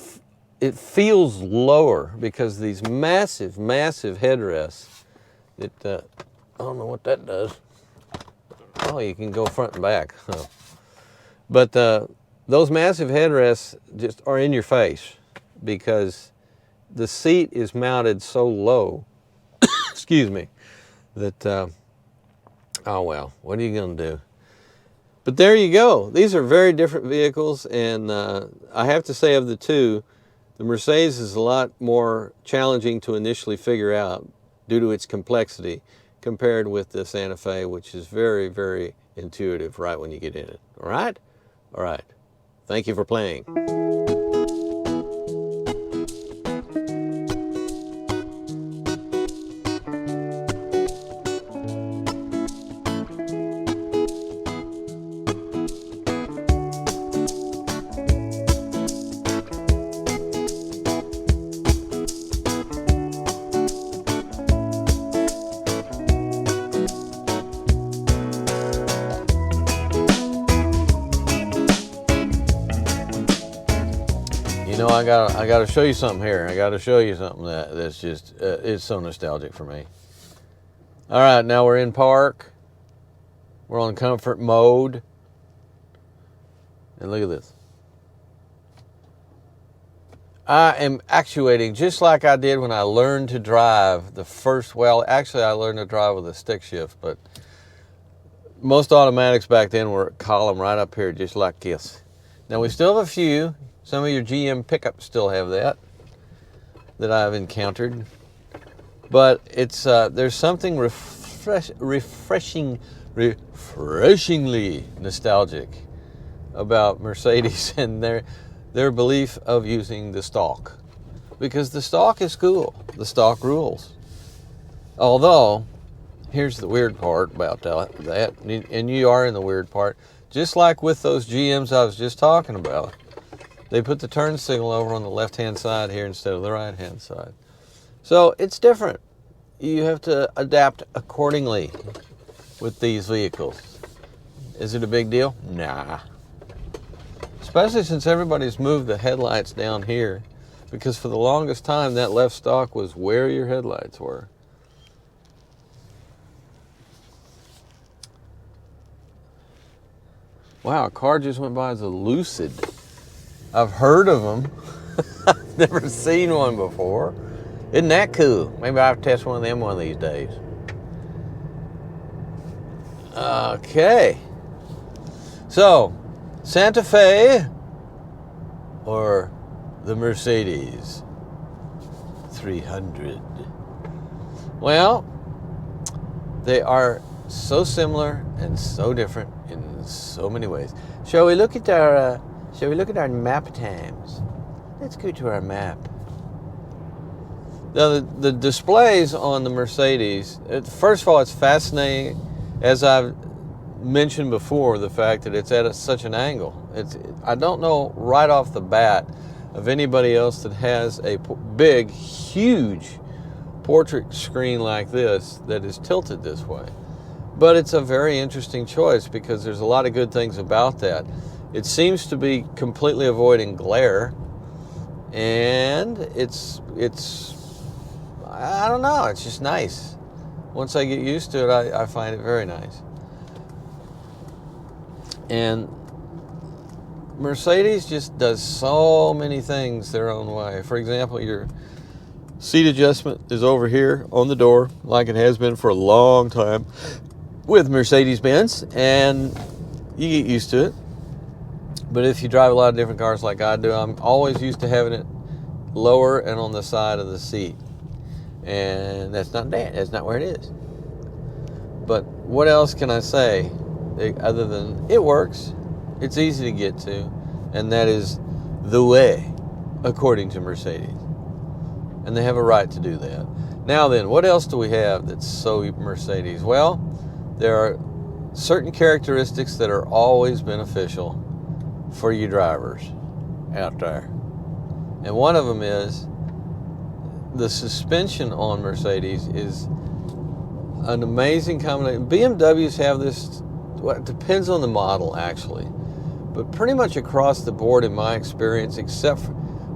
feels lower because these massive, massive headrests that, I don't know what that does. Oh, you can go front and back. Huh. But those massive headrests just are in your face because the seat is mounted so low, excuse me, that, oh well, what are you going to do? But there you go. These are very different vehicles, and I have to say of the two, the Mercedes is a lot more challenging to initially figure out due to its complexity compared with the Santa Fe, which is very, very intuitive right when you get in it. All right? All right. Thank you for playing. You know, I gotta show you something here. I gotta show you something that's just, it's so nostalgic for me. All right, now we're in park. We're on comfort mode. And look at this. I am actuating just like I did when I learned to drive the first, well, actually I learned to drive with a stick shift, but most automatics back then were column right up here, just like this. Now we still have a few. Some of your GM pickups still have that I've encountered. But it's there's something refreshingly nostalgic about Mercedes and their belief of using the stalk. Because the stalk is cool. The stalk rules. Although, here's the weird part about that, and you are in the weird part. Just like with those GMs I was just talking about, they put the turn signal over on the left-hand side here instead of the right-hand side. So it's different. You have to adapt accordingly with these vehicles. Is it a big deal? Nah. Especially since everybody's moved the headlights down here, because for the longest time that left stalk was where your headlights were. Wow, a car just went by as a Lucid. I've heard of them. I've never seen one before. Isn't that cool? Maybe I'll test one of them one of these days. Okay. So, Santa Fe or the Mercedes 300? Well, they are so similar and so different in so many ways. Shall we look at our map times? Let's go to our map. Now, the displays on the Mercedes, first of all, it's fascinating, as I've mentioned before, the fact that it's at such an angle. I don't know right off the bat of anybody else that has a big, huge portrait screen like this that is tilted this way. But it's a very interesting choice because there's a lot of good things about that. It seems to be completely avoiding glare, and it's I don't know, it's just nice. Once I get used to it, I find it very nice. And Mercedes just does so many things their own way. For example, your seat adjustment is over here on the door, like it has been for a long time with Mercedes-Benz, and you get used to it. But if you drive a lot of different cars like I do, I'm always used to having it lower and on the side of the seat. And that's not that. That's not where it is. But what else can I say other than it works, it's easy to get to, and that is the way, according to Mercedes. And they have a right to do that. Now then, what else do we have that's so Mercedes? Well, there are certain characteristics that are always beneficial for you drivers out there. And one of them is the suspension on Mercedes is an amazing combination. BMWs have this, well, it depends on the model actually, but pretty much across the board in my experience, except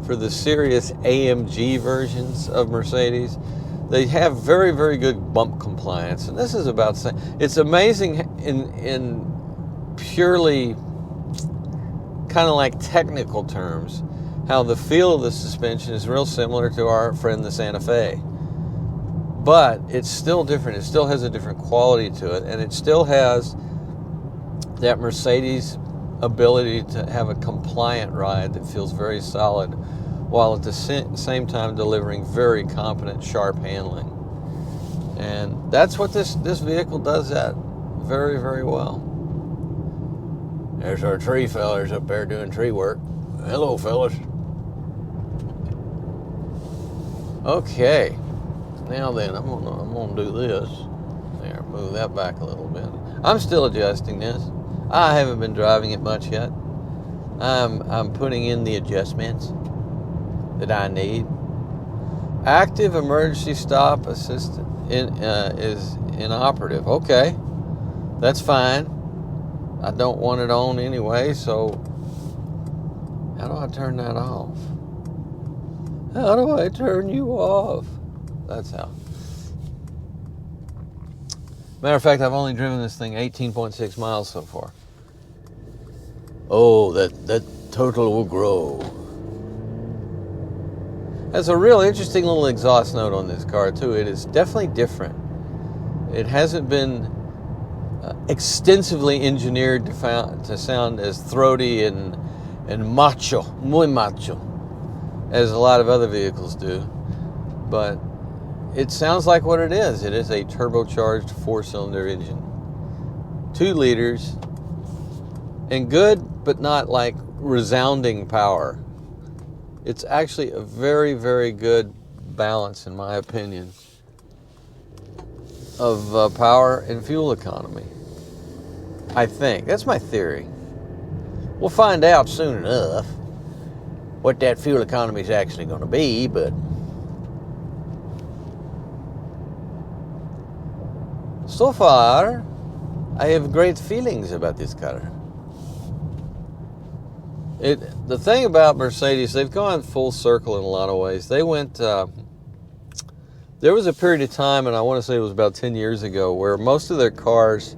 for the serious AMG versions of Mercedes, they have very, very good bump compliance. And this is about saying, it's amazing in purely kind of like technical terms, how the feel of the suspension is real similar to our friend the Santa Fe. But it's still different. It still has a different quality to it, and it still has that Mercedes ability to have a compliant ride that feels very solid, while at the same time delivering very competent, sharp handling. And that's what this vehicle does that very, very well. There's our tree fellers up there doing tree work. Hello, fellas. Okay, now then, I'm gonna do this. There, move that back a little bit. I'm still adjusting this. I haven't been driving it much yet. I'm putting in the adjustments that I need. Active emergency stop assistant is inoperative. Okay, that's fine. I don't want it on anyway, so how do I turn that off? How do I turn you off? That's how. Matter of fact, I've only driven this thing 18.6 miles so far. Oh, that total will grow. There's a real interesting little exhaust note on this car too. It is definitely different. It hasn't been extensively engineered to sound as throaty and macho, muy macho, as a lot of other vehicles do. But it sounds like what it is. It is a turbocharged 4-cylinder engine. 2 liters, and good, but not like resounding power. It's actually a very, very good balance, in my opinion, of power and fuel economy. I think. That's my theory. We'll find out soon enough what that fuel economy is actually going to be, but so far, I have great feelings about this car. The thing about Mercedes, they've gone full circle in a lot of ways. They went, there was a period of time, and I want to say it was about 10 years ago, where most of their cars,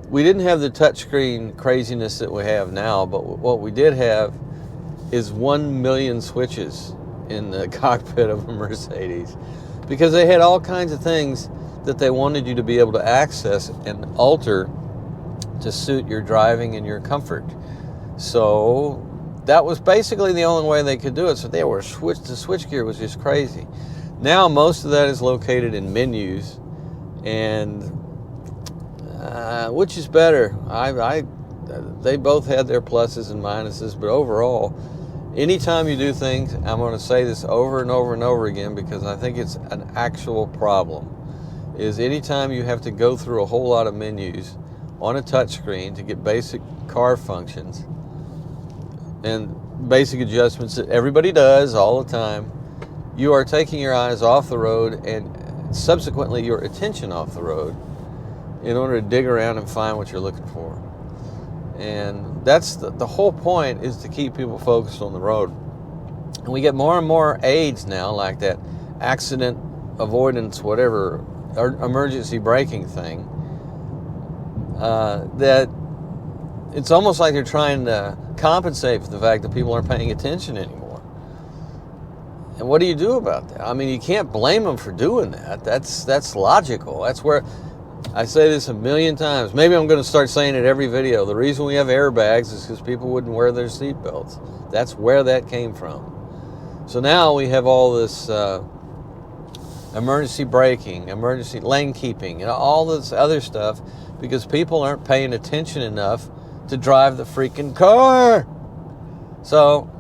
we didn't have the touchscreen craziness that we have now, but what we did have is 1 million switches in the cockpit of a Mercedes, because they had all kinds of things that they wanted you to be able to access and alter to suit your driving and your comfort. So that was basically the only way they could do it. So the switchgear was just crazy. Now most of that is located in menus, and which is better. They both had their pluses and minuses, but overall, anytime you do things, I'm going to say this over and over and over again because I think it's an actual problem, is anytime you have to go through a whole lot of menus on a touchscreen to get basic car functions and basic adjustments that everybody does all the time, you are taking your eyes off the road and subsequently your attention off the road in order to dig around and find what you're looking for. And that's the whole point, is to keep people focused on the road. And we get more and more aids now, like that accident avoidance, whatever, or emergency braking thing, that it's almost like they're trying to compensate for the fact that people aren't paying attention anymore. And what do you do about that? I mean, you can't blame them for doing that. That's logical. That's where I say this a million times. Maybe I'm going to start saying it every video. The reason we have airbags is because people wouldn't wear their seatbelts. That's where that came from. So now we have all this emergency braking, emergency lane keeping, and all this other stuff because people aren't paying attention enough to drive the freaking car. So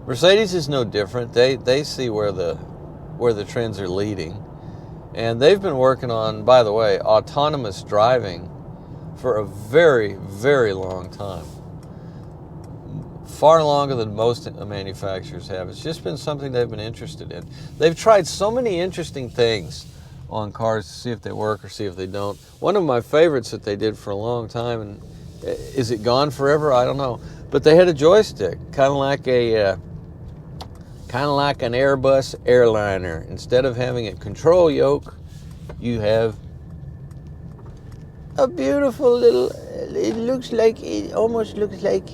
Mercedes is no different. They see where the trends are leading. And they've been working on, by the way, autonomous driving for a very, very long time. Far longer than most manufacturers have. It's just been something they've been interested in. They've tried so many interesting things on cars to see if they work or see if they don't. One of my favorites that they did for a long time, and is it gone forever? I don't know. But they had a joystick, kind of like an Airbus airliner. Instead of having a control yoke, you have a beautiful little, it almost looks like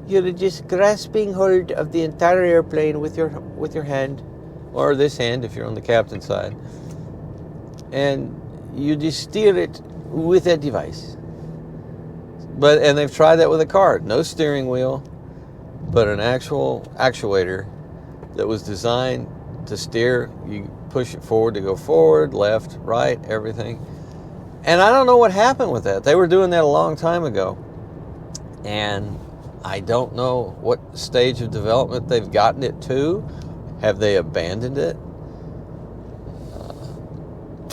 you're just grasping hold of the entire airplane with your hand, or this hand if you're on the captain's side, and you just steer it with a device. And they've tried that with a car. No steering wheel, but an actual actuator that was designed to steer. You push it forward to go forward, left, right, everything. And I don't know what happened with that. They were doing that a long time ago. And I don't know what stage of development they've gotten it to. Have they abandoned it?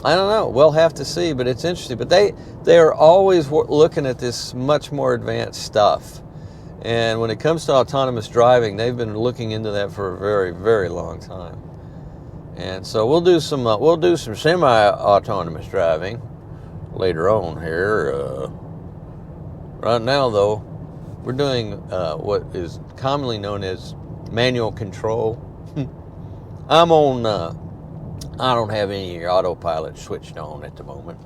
I don't know. We'll have to see, but it's interesting. But they are always looking at this much more advanced stuff. And when it comes to autonomous driving, they've been looking into that for a very, very long time. And so we'll do some semi-autonomous driving later on here. Right now, though, we're doing what is commonly known as manual control. I'm on. I don't have any of your autopilot switched on at the moment.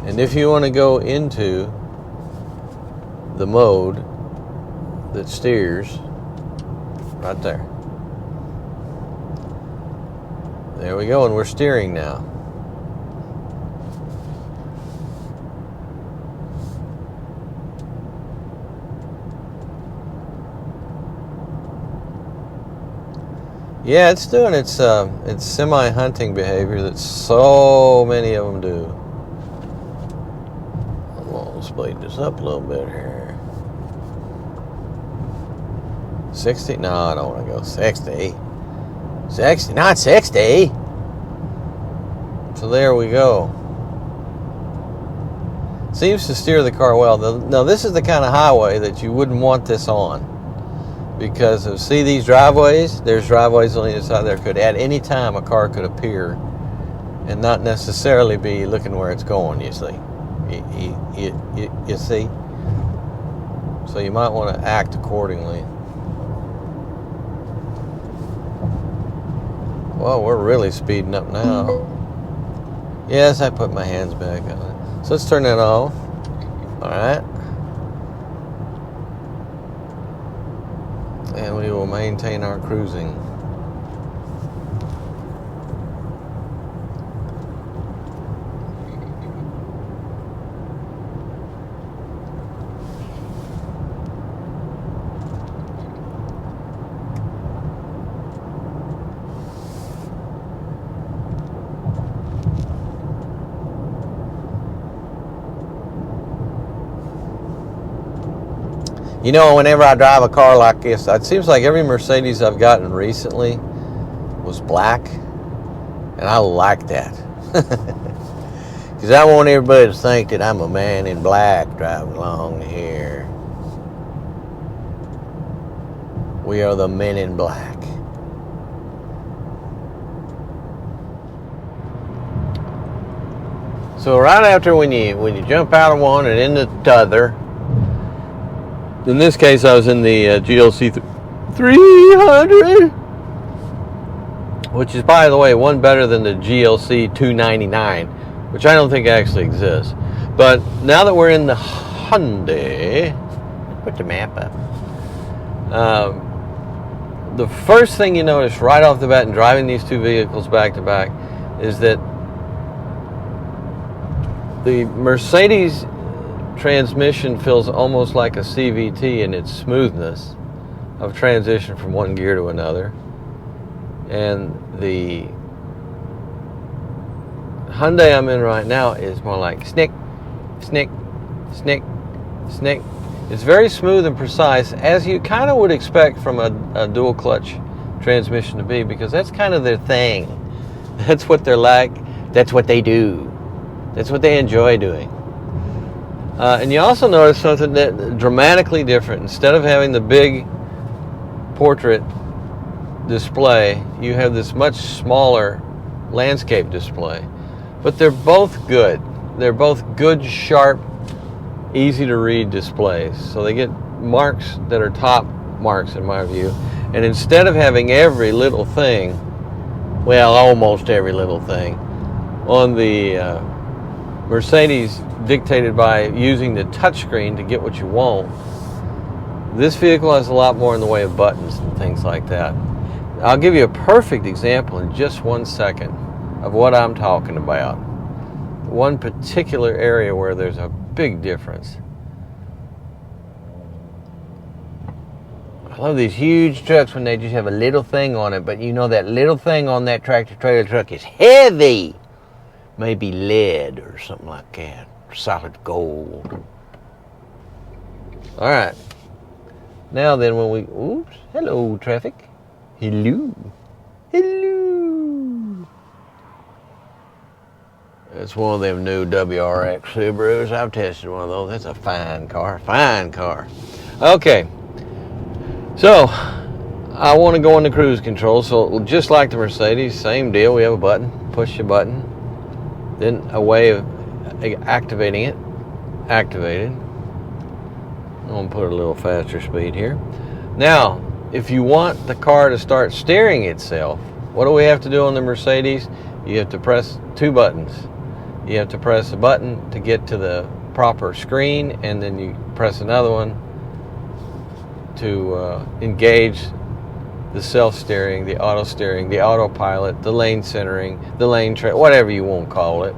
And if you want to go into the mode that steers, right there. There we go, and we're steering now. Yeah, it's doing its semi-hunting behavior that so many of them do. Speed this up a little bit here. 60? No, I don't want to go 60. 60, not 60. So there we go. Seems to steer the car well. Now this is the kind of highway that you wouldn't want this on, because of, see these driveways? There's driveways on the other side there. Could at any time a car could appear and not necessarily be looking where it's going, you see. You see? So you might want to act accordingly. Well, we're really speeding up now. Yes, I put my hands back on it. So let's turn that off. Alright. And we will maintain our cruising. You know, whenever I drive a car like this, it seems like every Mercedes I've gotten recently was black, and I like that. Because I want everybody to think that I'm a man in black driving along here. We are the men in black. So right after when you jump out of one and into the other, in this case I was in the GLC 300, which is, by the way, one better than the GLC 299, which I don't think actually exists. But now that we're in the Hyundai, put the map up. The first thing you notice right off the bat in driving these two vehicles back to back is that the Mercedes transmission feels almost like a CVT in its smoothness of transition from one gear to another. And the Hyundai I'm in right now is more like snick, snick, snick, snick. It's very smooth and precise, as you kind of would expect from a dual clutch transmission to be, because that's kind of their thing. That's what they're like. That's what they do. That's what they enjoy doing. And you also notice something that dramatically different. Instead of having the big portrait display, you have this much smaller landscape display. But they're both good. They're both good, sharp, easy to read displays. So they get marks that are top marks in my view. And instead of having every little thing, well, almost every little thing, on the Mercedes dictated by using the touchscreen to get what you want, this vehicle has a lot more in the way of buttons and things like that. I'll give you a perfect example in just 1 second of what I'm talking about. One particular area where there's a big difference. I love these huge trucks when they just have a little thing on it, but you know that little thing on that tractor trailer truck is heavy. Maybe lead or something like that. Solid gold. Alright. Now then, when we... Oops. Hello, traffic. Hello. Hello. It's one of them new WRX Subarus. I've tested one of those. That's a fine car. Fine car. Okay. So, I want to go into cruise control. So, just like the Mercedes, same deal. We have a button. Push the button. Then a way of activating it. Activated. I'm going to put a little faster speed here. Now, if you want the car to start steering itself, what do we have to do on the Mercedes? You have to press two buttons. You have to press a button to get to the proper screen, and then you press another one to engage the self-steering, the auto-steering, the autopilot, the lane centering, the lane whatever you want to call it.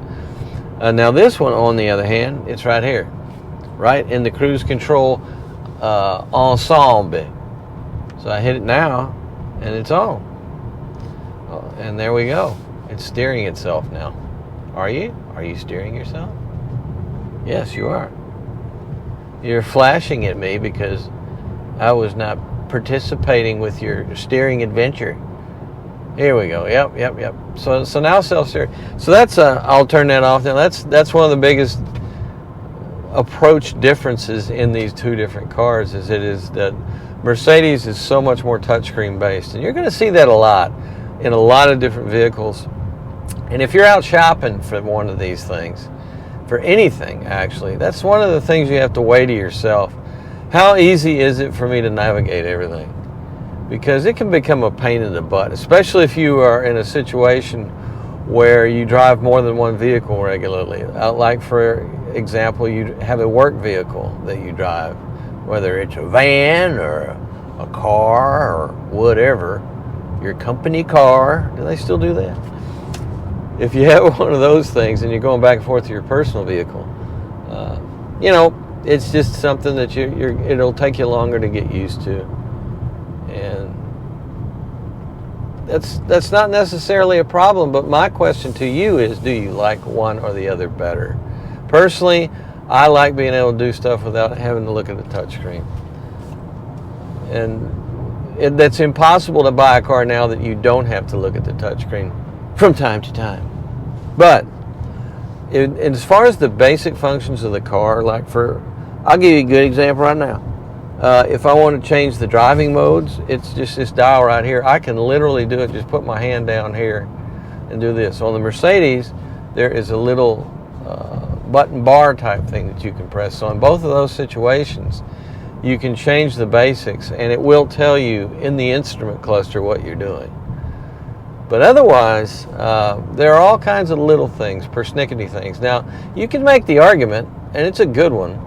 Now this one, on the other hand, it's right here, right in the cruise control ensemble. So I hit it now, and it's on. And there we go. It's steering itself now. Are you? Are you steering yourself? Yes, you are. You're flashing at me because I was not participating with your steering adventure. Here we go. Yep. So now self-steering. So that's I'll turn that off now. That's one of the biggest approach differences in these two different cars. Is that Mercedes is so much more touchscreen based, and you're going to see that a lot in a lot of different vehicles. And if you're out shopping for one of these things, for anything actually, that's one of the things you have to weigh to yourself. How easy is it for me to navigate everything? Because it can become a pain in the butt, especially if you are in a situation where you drive more than one vehicle regularly. Like, for example, you have a work vehicle that you drive, whether it's a van or a car or whatever, your company car. Do they still do that? If you have one of those things and you're going back and forth to your personal vehicle, it's just something that it'll take you longer to get used to. And that's not necessarily a problem, but my question to you is, do you like one or the other better? Personally, I like being able to do stuff without having to look at the touchscreen. that's impossible to buy a car now that you don't have to look at the touchscreen from time to time. But as far as the basic functions of the car, I'll give you a good example right now. If I want to change the driving modes, it's just this dial right here. I can literally do it, just put my hand down here and do this. On the Mercedes, there is a little button bar type thing that you can press. So in both of those situations, you can change the basics, and it will tell you in the instrument cluster what you're doing. But otherwise, there are all kinds of little things, persnickety things. Now, you can make the argument, and it's a good one,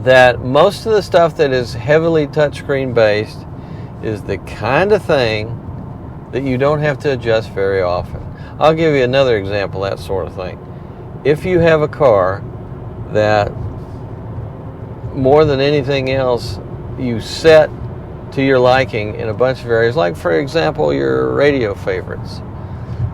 that most of the stuff that is heavily touchscreen based is the kind of thing that you don't have to adjust very often. I'll give you another example of that sort of thing. If you have a car that more than anything else you set to your liking in a bunch of areas, like for example your radio favorites,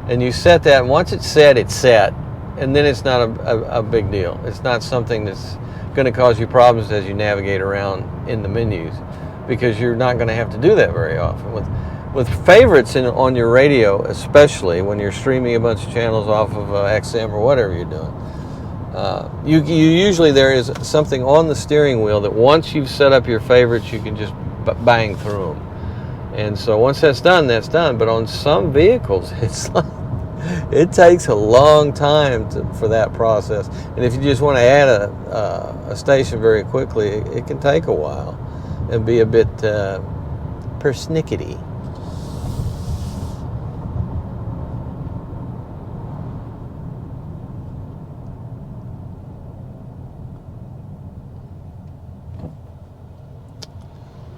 and you set that, and once it's set, and then it's not a big deal. It's not something that's going to cause you problems as you navigate around in the menus, because you're not going to have to do that very often. With favorites on your radio, especially when you're streaming a bunch of channels off of XM or whatever you're doing, you usually, there is something on the steering wheel that once you've set up your favorites, you can just bang through them. And so once that's done, that's done. But on some vehicles, it's like, it takes a long time for that process. And if you just want to add a station very quickly, it can take a while and be a bit persnickety.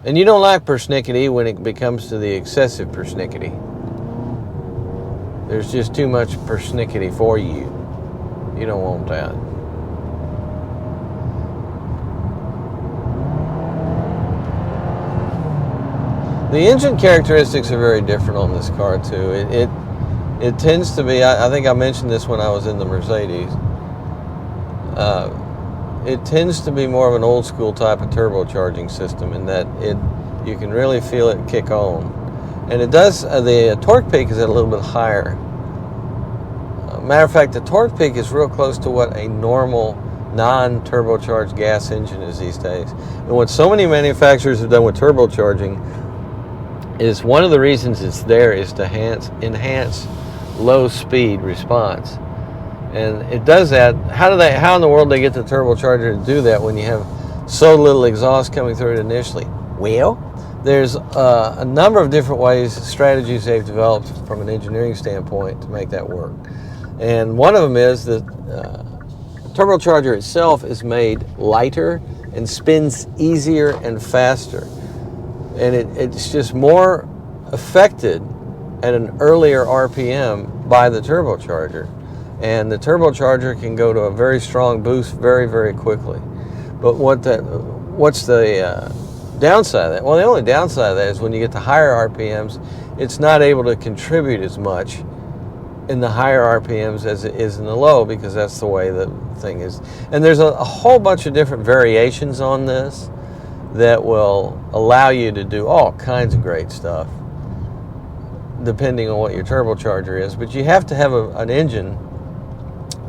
And you don't like persnickety when it becomes to the excessive persnickety. There's just too much persnickety for you. You don't want that. The engine characteristics are very different on this car too. It tends to be, I think I mentioned this when I was in the Mercedes, it tends to be more of an old school type of turbocharging system, in that you can really feel it kick on. And it does, the torque peak is at a little bit higher. Matter of fact, the torque peak is real close to what a normal non-turbocharged gas engine is these days. And what so many manufacturers have done with turbocharging is, one of the reasons it's there is to enhance low speed response. And it does that. How in the world do they get the turbocharger to do that when you have so little exhaust coming through it initially? Well, there's a number of different ways, strategies they've developed from an engineering standpoint to make that work. And one of them is that the turbocharger itself is made lighter and spins easier and faster. And it's just more affected at an earlier RPM by the turbocharger. And the turbocharger can go to a very strong boost very, very quickly. But what's the downside of that? Well, the only downside of that is when you get to higher RPMs, it's not able to contribute as much in the higher RPMs as it is in the low, because that's the way the thing is. And there's a whole bunch of different variations on this that will allow you to do all kinds of great stuff depending on what your turbocharger is. But you have to have an engine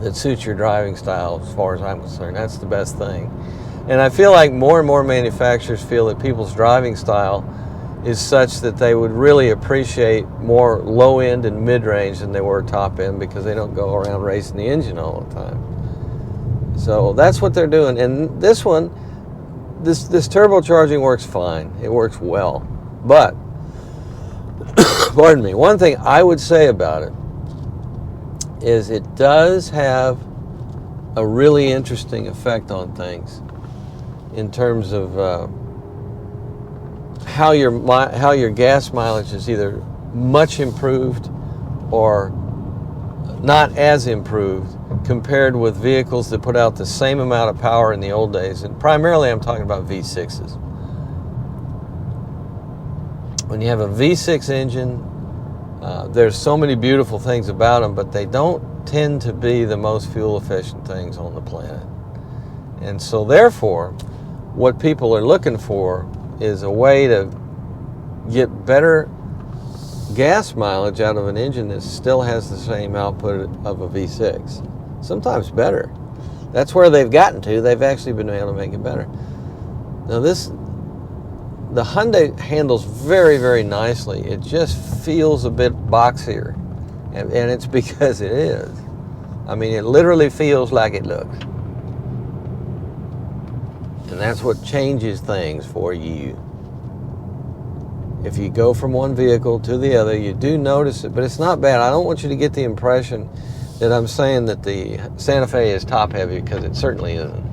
that suits your driving style, as far as I'm concerned. That's the best thing. And I feel like more and more manufacturers feel that people's driving style is such that they would really appreciate more low end and mid range than they were top end, because they don't go around racing the engine all the time. So that's what they're doing. And this one, this turbocharging works fine. It works well. But pardon me, one thing I would say about it is it does have a really interesting effect on things in terms of how your gas mileage is either much improved or not as improved compared with vehicles that put out the same amount of power in the old days. And primarily I'm talking about V6s. When you have a V6 engine, there's so many beautiful things about them, but they don't tend to be the most fuel efficient things on the planet. And so therefore, what people are looking for is a way to get better gas mileage out of an engine that still has the same output of a V6. Sometimes better. That's where they've gotten to. They've actually been able to make it better. Now the Hyundai handles very, very nicely. It just feels a bit boxier. And it's because it is. I mean, it literally feels like it looks. And that's what changes things for you. If you go from one vehicle to the other, you do notice it, but it's not bad. I don't want you to get the impression that I'm saying that the Santa Fe is top heavy, because it certainly isn't.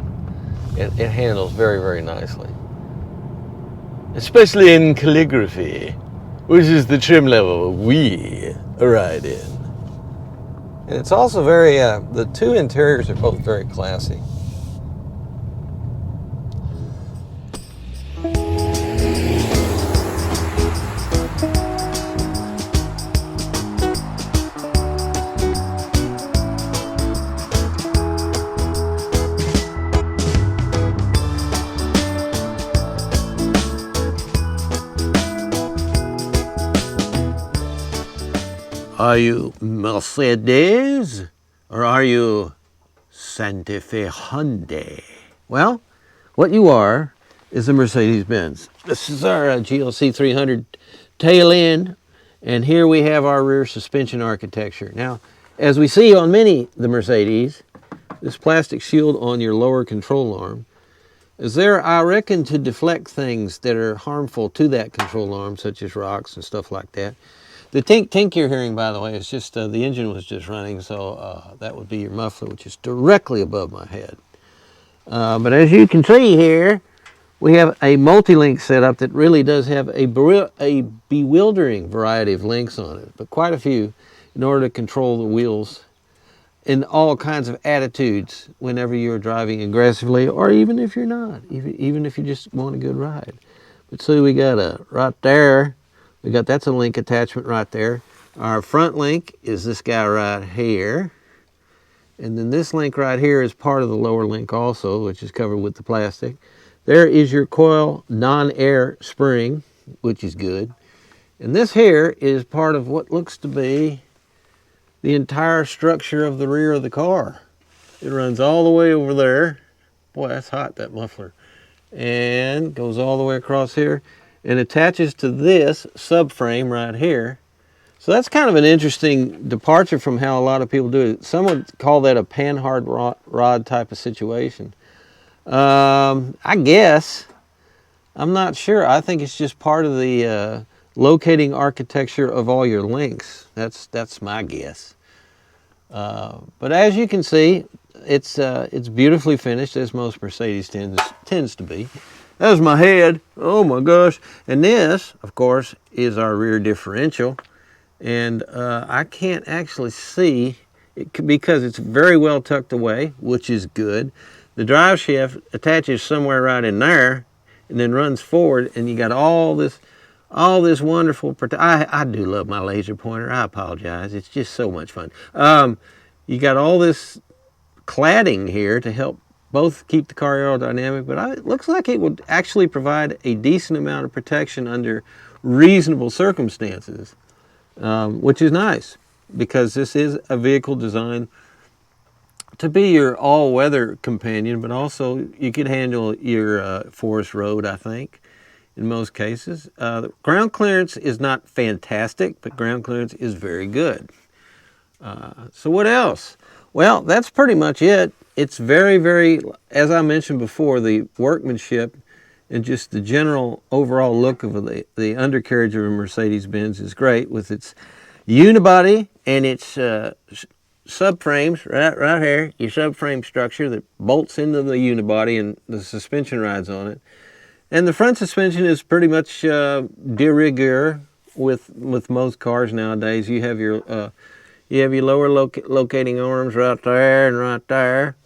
It handles very, very nicely. Especially in Calligraphy, which is the trim level we ride in. And it's also very, the two interiors are both very classy. Are you Mercedes or are you Santa Fe Hyundai? Well, what you are is a Mercedes-Benz. This is our GLC 300 tail end, and here we have our rear suspension architecture. Now, as we see on many the Mercedes, this plastic shield on your lower control arm is there, I reckon, to deflect things that are harmful to that control arm, such as rocks and stuff like that. The tink you're hearing, by the way, is just the engine was just running, so that would be your muffler, which is directly above my head. But as you can see here, we have a multi-link setup that really does have a bewildering variety of links on it, but quite a few in order to control the wheels in all kinds of attitudes whenever you're driving aggressively, or even if you're not, even if you just want a good ride. But see, we got right there. That's a link attachment right there. Our front link is this guy right here. And then this link right here is part of the lower link also, which is covered with the plastic. There is your coil non-air spring, which is good. And this here is part of what looks to be the entire structure of the rear of the car. It runs all the way over there. Boy, that's hot, that muffler. And goes all the way across here and attaches to this subframe right here. So that's kind of an interesting departure from how a lot of people do it. Some would call that a panhard rod type of situation. I guess. I'm not sure. I think it's just part of the locating architecture of all your links. That's my guess. But as you can see, it's beautifully finished, as most Mercedes tends to be. There's my head. Oh my gosh. And this, of course, is our rear differential. And I can't actually see it because it's very well tucked away, which is good. The drive shaft attaches somewhere right in there and then runs forward, and you got all this wonderful I do love my laser pointer. I apologize. It's just so much fun. You got all this cladding here to help both keep the car aerodynamic, but it looks like it would actually provide a decent amount of protection under reasonable circumstances, which is nice, because this is a vehicle designed to be your all-weather companion, but also you could handle your forest road, I think, in most cases. The ground clearance is not fantastic, but ground clearance is very good. So what else? Well, that's pretty much it. It's very, very, as I mentioned before, the workmanship and just the general overall look of the undercarriage of a Mercedes-Benz is great, with its unibody and its subframes right here, your subframe structure that bolts into the unibody and the suspension rides on it. And the front suspension is pretty much de rigueur with most cars nowadays. You have your lower locating arms right there and right there.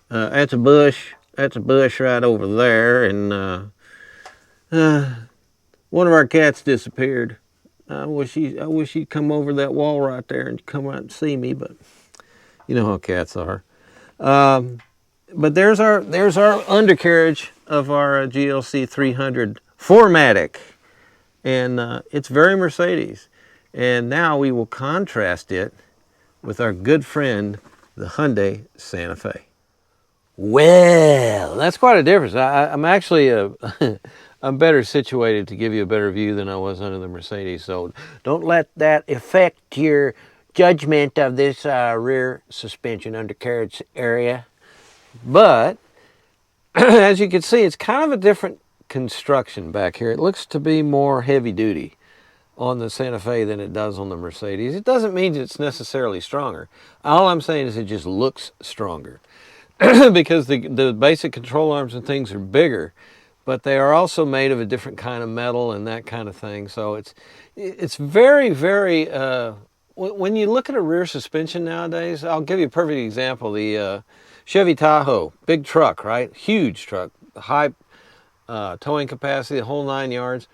That's a bush. That's a bush right over there. And one of our cats disappeared. I wish he'd come over that wall right there and come out and see me, but you know how cats are. But there's our undercarriage of our GLC 300 4Matic. And it's very Mercedes. And now we will contrast it with our good friend, the Hyundai Santa Fe. Well, that's quite a difference. I'm actually I'm better situated to give you a better view than I was under the Mercedes. So don't let that affect your judgment of this rear suspension undercarriage area. But as you can see, it's kind of a different construction back here. It looks to be more heavy duty on the Santa Fe than it does on the Mercedes. It doesn't mean it's necessarily stronger. All I'm saying is it just looks stronger because the basic control arms and things are bigger, but they are also made of a different kind of metal and that kind of thing. So it's very, very, when you look at a rear suspension nowadays, I'll give you a perfect example. The Chevy Tahoe, big truck, right? Huge truck, high towing capacity, the whole 9 yards.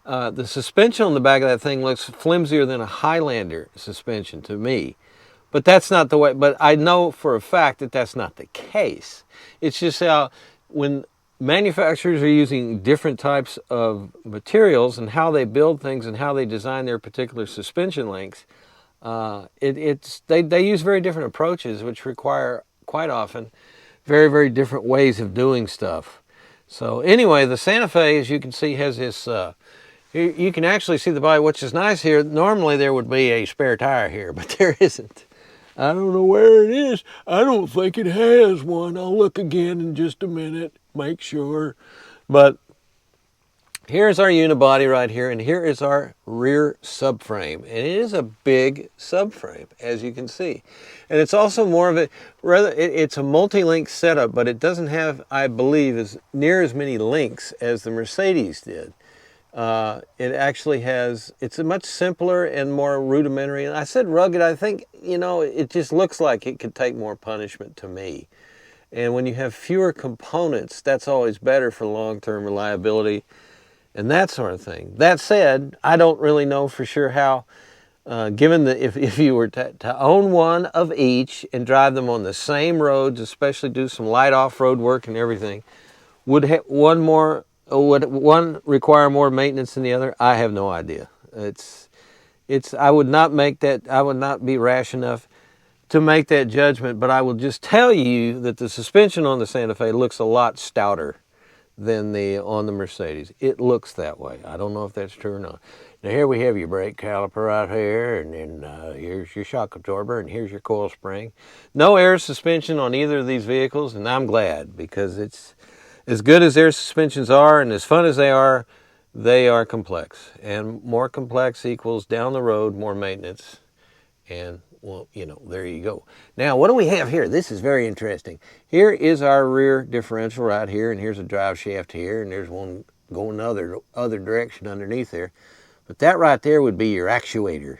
The suspension on the back of that thing looks flimsier than a Highlander suspension to me. But that's not the way, but I know for a fact that that's not the case. It's just how when manufacturers are using different types of materials and how they build things and how they design their particular suspension links, they use very different approaches, which require quite often very, very different ways of doing stuff. So anyway, the Santa Fe, as you can see, has this, you can actually see the body, which is nice here. Normally there would be a spare tire here, but there isn't. I don't know where it is. I don't think it has one. I'll look again in just a minute, make sure. But here's our unibody right here, and here is our rear subframe. And it is a big subframe, as you can see. And it's also more of it's a multi-link setup, but it doesn't have, I believe, as near as many links as the Mercedes did. It actually has, it's a much simpler and more rudimentary. And I said rugged, I think, you know, it just looks like it could take more punishment to me. And when you have fewer components, that's always better for long-term reliability and that sort of thing. That said, I don't really know for sure how, given that if you were to own one of each and drive them on the same roads, especially do some light off-road work and everything, would one require more maintenance than the other? I have no idea. I would not make that, I would not be rash enough to make that judgment, but I will just tell you that the suspension on the Santa Fe looks a lot stouter than on the Mercedes. It looks that way. I don't know if that's true or not. Now here we have your brake caliper right here, and then here's your shock absorber, and here's your coil spring. No air suspension on either of these vehicles, and I'm glad, because it's as good as their suspensions are and as fun as they are complex. And more complex equals down the road more maintenance. And, well, you know, there you go. Now, what do we have here? This is very interesting. Here is our rear differential right here, and here's a drive shaft here, and there's one going the other direction underneath there. But that right there would be your actuator.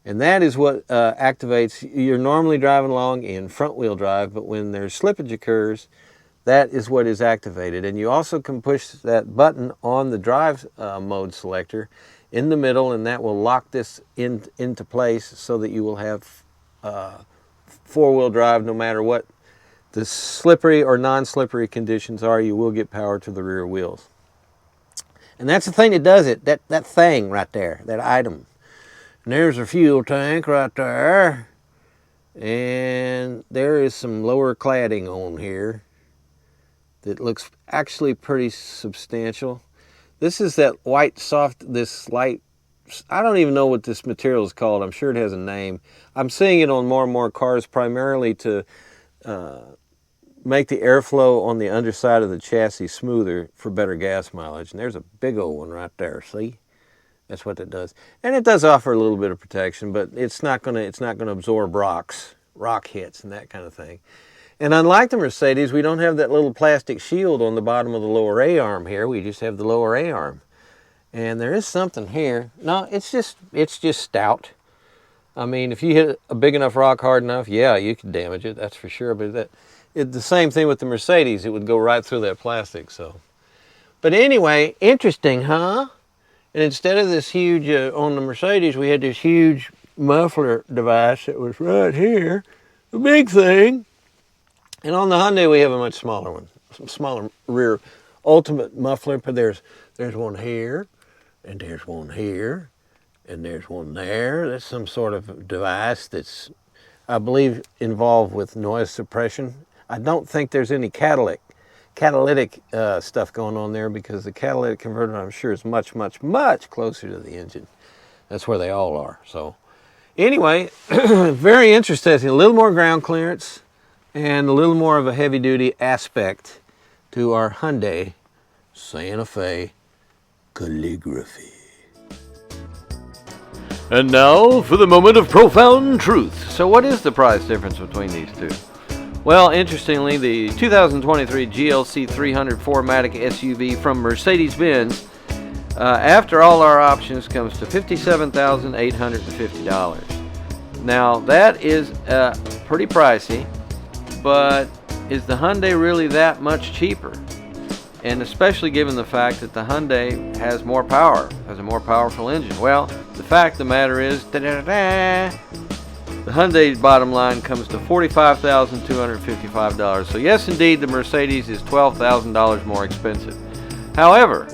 And that is what activates, you're normally driving along in front wheel drive, but when there's slippage occurs, that is what is activated. And you also can push that button on the drive mode selector in the middle, and that will lock this into place so that you will have four-wheel drive no matter what the slippery or non-slippery conditions are. You will get power to the rear wheels. And that's the thing that does it, that thing right there, that item. And there's a fuel tank right there. And there is some lower cladding on here that looks actually pretty substantial. This is that white soft, this light, I don't even know what this material is called. I'm sure it has a name. I'm seeing it on more and more cars primarily to make the airflow on the underside of the chassis smoother for better gas mileage. And there's a big old one right there, see? That's what it does. And it does offer a little bit of protection, but it's not gonna absorb rock hits and that kind of thing. And unlike the Mercedes, we don't have that little plastic shield on the bottom of the lower A-arm here. We just have the lower A-arm. And there is something here. No, it's just stout. I mean, if you hit a big enough rock hard enough, yeah, you could damage it, that's for sure. But the same thing with the Mercedes. It would go right through that plastic, so. But anyway, interesting, huh? And instead of this huge, on the Mercedes, we had this huge muffler device that was right here. The big thing. And on the Hyundai, we have a much smaller one, smaller rear ultimate muffler. But there's There's one here, and there's one here, and there's one there. That's some sort of device that's, I believe, involved with noise suppression. I don't think there's any catalytic stuff going on there, because the catalytic converter, I'm sure, is much, much, much closer to the engine. That's where they all are. So anyway, very interesting. A little more ground clearance and a little more of a heavy-duty aspect to our Hyundai Santa Fe Calligraphy. And now for the moment of profound truth. So what is the price difference between these two? Well, interestingly, the 2023 GLC 300 4Matic SUV from Mercedes-Benz, after all our options, comes to $57,850. Now, that is pretty pricey, but is the Hyundai really that much cheaper? And especially given the fact that the Hyundai has more power, has a more powerful engine. Well, the fact of the matter is, the Hyundai's bottom line comes to $45,255. So yes, indeed, the Mercedes is $12,000 more expensive. However,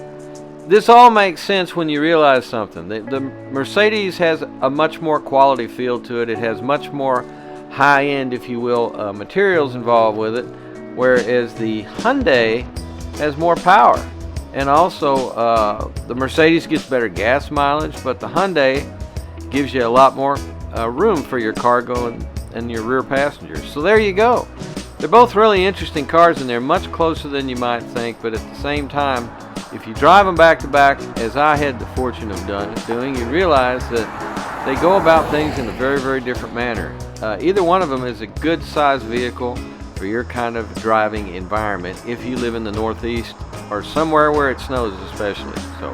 this all makes sense when you realize something. The Mercedes has a much more quality feel to it. It has much more high-end, if you will, materials involved with it, whereas the Hyundai has more power. And also, the Mercedes gets better gas mileage, but the Hyundai gives you a lot more room for your cargo and your rear passengers. So there you go. They're both really interesting cars, and they're much closer than you might think, but at the same time, if you drive them back to back, as I had the fortune of doing, you realize that they go about things in a very, very different manner. Either one of them is a good sized vehicle for your kind of driving environment if you live in the Northeast or somewhere where it snows especially. So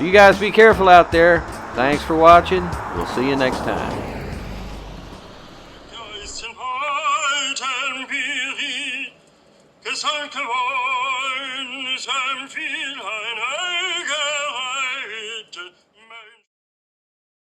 you guys be careful out there. Thanks for watching. We'll see you next time. Gesandt geworden, ist viel